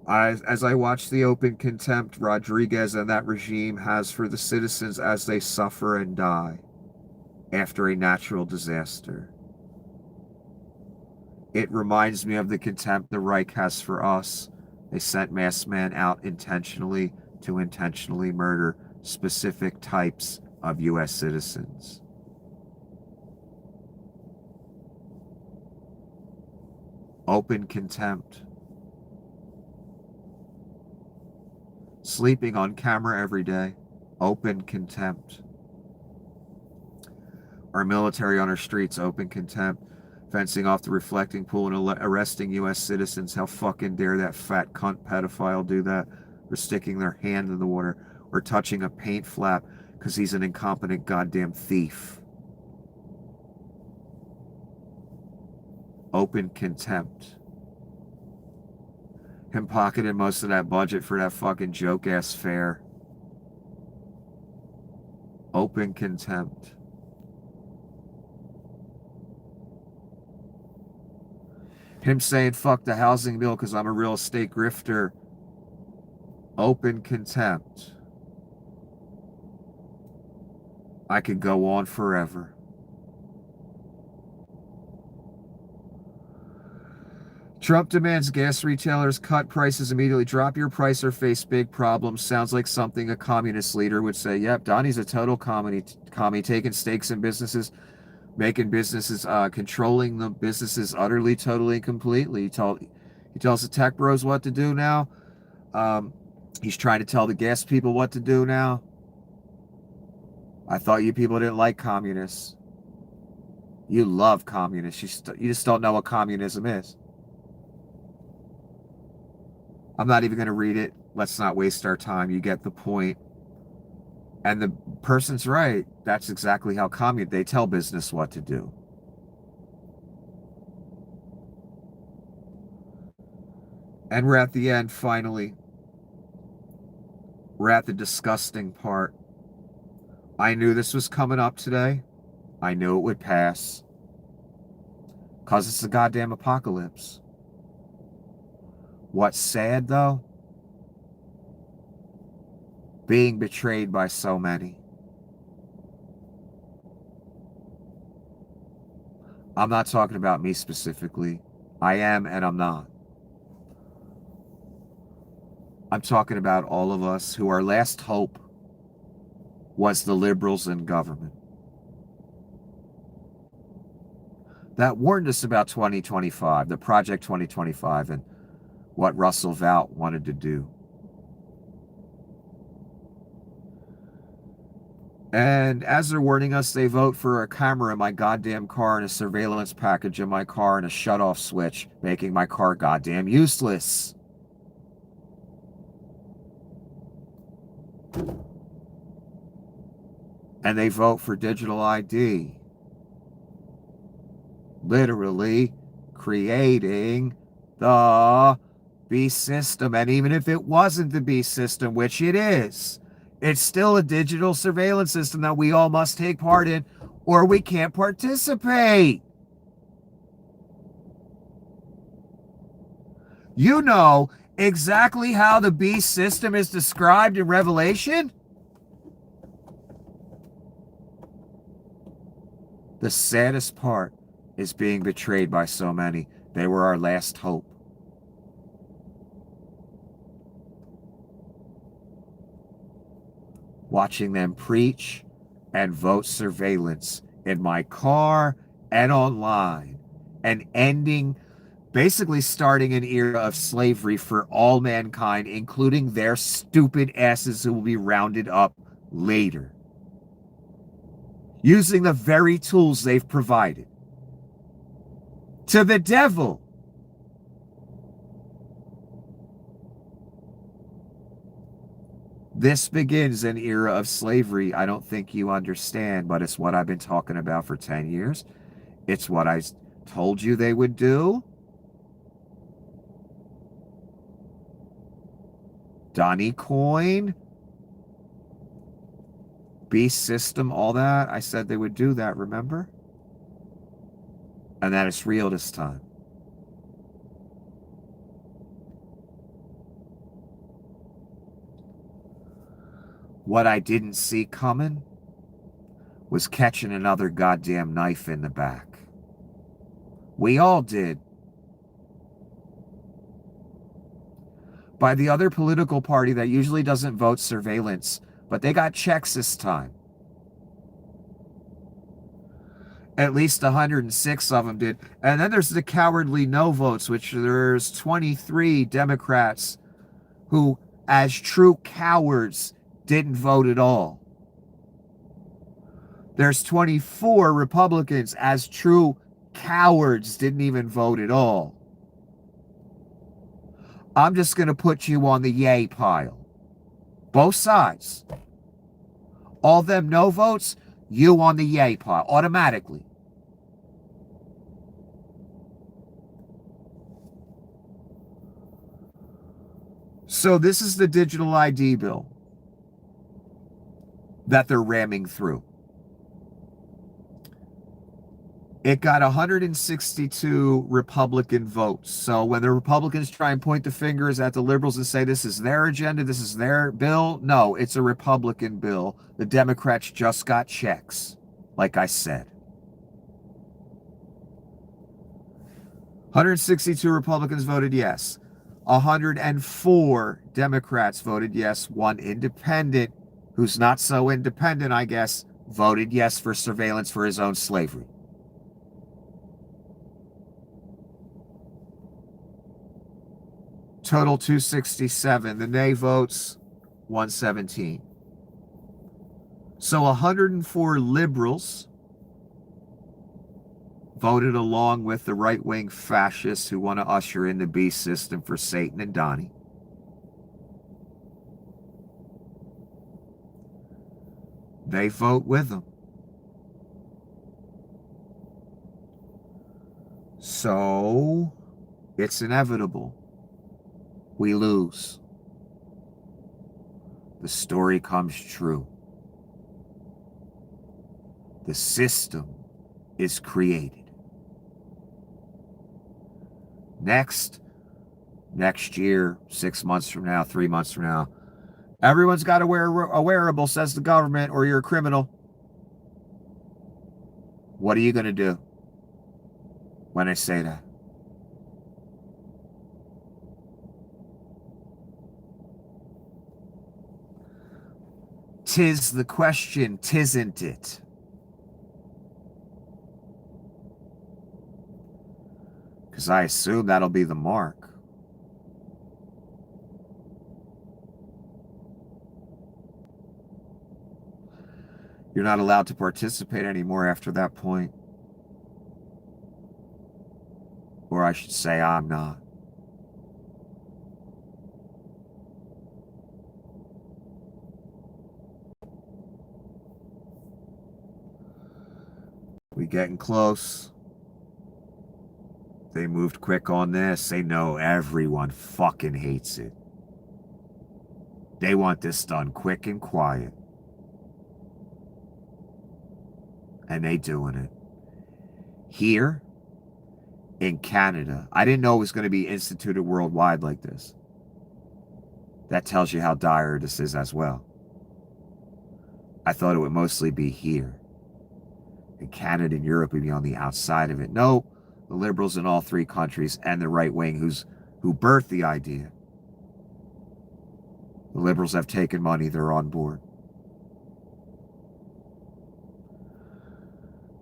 As I watch the open contempt Rodriguez and that regime has for the citizens as they suffer and die after a natural disaster. It reminds me of the contempt the Reich has for us. They sent masked men out intentionally to intentionally murder specific types of U.S. citizens. Open contempt. Sleeping on camera every day. Open contempt. Our military on our streets. Open contempt. Fencing off the reflecting pool and arresting U.S. citizens. How fucking dare that fat cunt pedophile do that? Or sticking their hand in the water. Or touching a paint flap because he's an incompetent goddamn thief. Open contempt. Him pocketing most of that budget for that fucking joke-ass fair. Open contempt. Him saying, fuck the housing bill because I'm a real estate grifter. Open contempt. I could go on forever. Trump demands gas retailers cut prices immediately. Drop your price or face big problems. Sounds like something a communist leader would say. Yep, Donnie's a total commie taking stakes in businesses, making businesses, controlling the businesses utterly, totally, completely. He tells the tech bros what to do now. He's trying to tell the gas people what to do now. I thought you people didn't like communists. You love communists. You just don't know what communism is. I'm not even going to read it. Let's not waste our time. You get the point. And the person's right. That's exactly how they tell business what to do. And we're at the end, finally. We're at the disgusting part. I knew this was coming up today. I knew it would pass. Because it's the goddamn apocalypse. What's sad, though? Being betrayed by so many. I'm not talking about me specifically. I am and I'm not. I'm talking about all of us who our last hope was the liberals in government that warned us about 2025, the Project 2025, and what Russell Vought wanted to do. And as they're warning us, they vote for a camera in my goddamn car and a surveillance package in my car and a shutoff switch, making my car goddamn useless. And they vote for digital ID. Literally creating the beast system. And even if it wasn't the beast system, which it is, it's still a digital surveillance system that we all must take part in, or we can't participate. You know exactly how the beast system is described in Revelation? The saddest part is being betrayed by so many. They were our last hope. Watching them preach and vote surveillance in my car and online, and ending, basically starting an era of slavery for all mankind, including their stupid asses who will be rounded up later, using the very tools they've provided. To the devil. This begins an era of slavery I don't think you understand, but it's what I've been talking about for 10 years. It's what I told you they would do. Donnie Coin, Beast System, all that. I said they would do that, remember? And that it's real this time. What I didn't see coming was catching another goddamn knife in the back. We all did. By the other political party that usually doesn't vote surveillance, but they got checks this time. At least 106 of them did. And then there's the cowardly no votes, which there's 23 Democrats who, as true cowards, didn't vote at all. There's 24 Republicans, as true cowards, didn't even vote at all. I'm just going to put you on the yay pile. Both sides. All them no votes, you on the yay pile, automatically. So this is the digital ID bill that they're ramming through. It got 162 Republican votes. So when the Republicans try and point the fingers at the liberals and say this is their agenda, this is their bill, no, it's a Republican bill. The Democrats just got checks, like I said. 162 Republicans voted yes. 104 Democrats voted yes. One independent, who's not so independent, I guess, voted yes for surveillance for his own slavery. Total 267. The nay votes, 117. So 104 liberals voted along with the right-wing fascists who want to usher in the beast system for Satan and Donnie. They vote with them. So it's inevitable. We lose. The story comes true. The system is created. Next year, 6 months from now, 3 months from now, everyone's got to wear a wearable, says the government, or you're a criminal. What are you going to do when I say that? Tis the question, tisn't it? Because I assume that'll be the mark. You're not allowed to participate anymore after that point. Or I should say, I'm not. We getting close. They moved quick on this. They know everyone fucking hates it. They want this done quick and quiet. And they doing it. Here in Canada, I didn't know it was going to be instituted worldwide like this. That tells you how dire this is as well. I thought it would mostly be here. In Canada and Europe would be on the outside of it. No, the liberals in all three countries and the right wing who birthed the idea. The liberals have taken money, they're on board.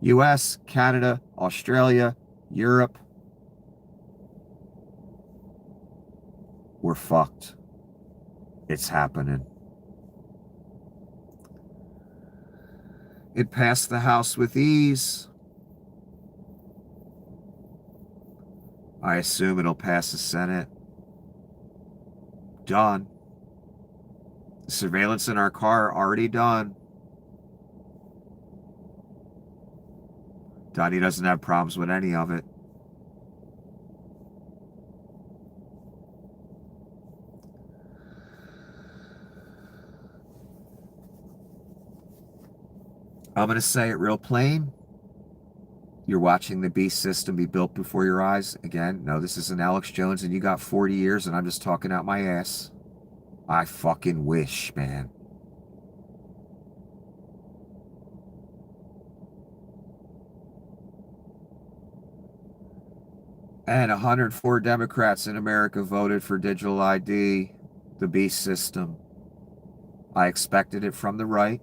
US, Canada, Australia, Europe. We're fucked. It's happening. It passed the House with ease. I assume it'll pass the Senate. Done. The surveillance in our car already done. Donnie doesn't have problems with any of it. I'm going to say it real plain. You're watching the beast system be built before your eyes. Again, no, this isn't Alex Jones and you got 40 years and I'm just talking out my ass. I fucking wish, man. And 104 Democrats in America voted for digital ID, the beast system. I expected it from the right.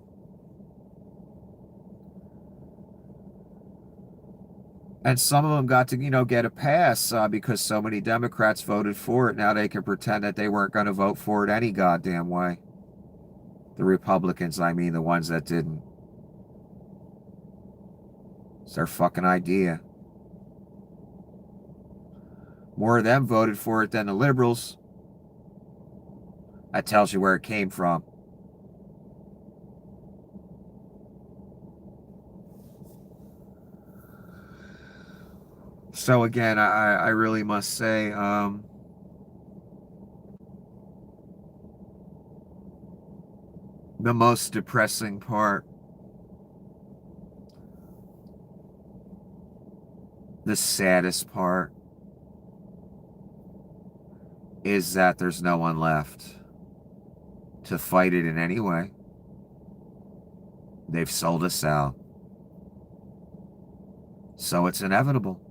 And some of them got to, get a pass because so many Democrats voted for it. Now they can pretend that they weren't going to vote for it any goddamn way. The Republicans, I mean, the ones that didn't. It's their fucking idea. More of them voted for it than the liberals. That tells you where it came from. So again, I really must say, the most depressing part, the saddest part, is that there's no one left to fight it in any way. They've sold us out. So it's inevitable.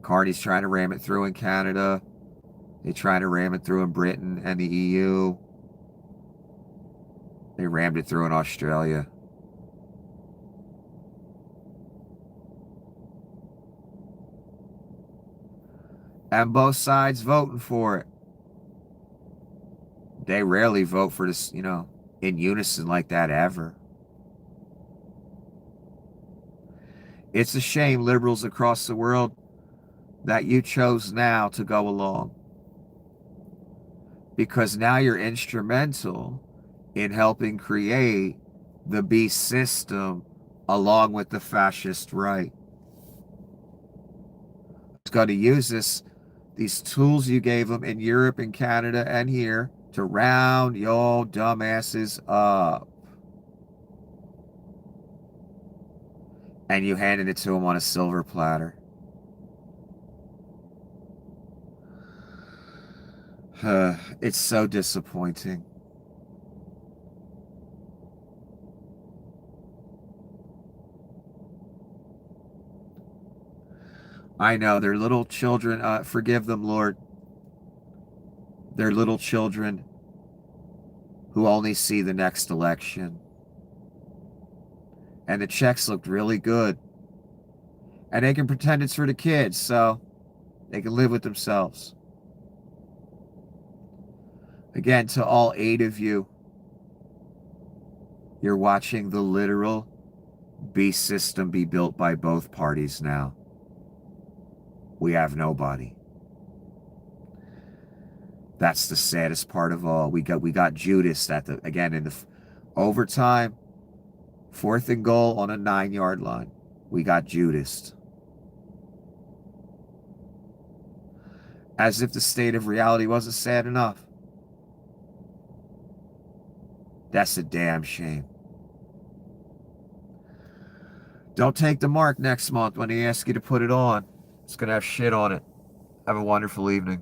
Carney's trying to ram it through in Canada. They try to ram it through in Britain and the EU. They rammed it through in Australia. And both sides voting for it. They rarely vote for this, in unison like that ever. It's a shame, liberals across the world, that you chose now to go along. Because now you're instrumental in helping create the beast system along with the fascist right. It's going to use these tools you gave them in Europe and Canada and here to round your dumbasses up. and you handed it to him on a silver platter. It's so disappointing. I know, they're little children. Forgive them, Lord. They're little children who only see the next election. And the checks looked really good. And they can pretend it's for the kids, so they can live with themselves. Again, to all 8 of you, you're watching the literal beast system be built by both parties now. We have nobody. That's the saddest part of all. We got Judas in the overtime, 4th and goal on a 9-yard line. We got Judas. As if the state of reality wasn't sad enough. That's a damn shame. Don't take the mark next month when they ask you to put it on. It's going to have shit on it. Have a wonderful evening.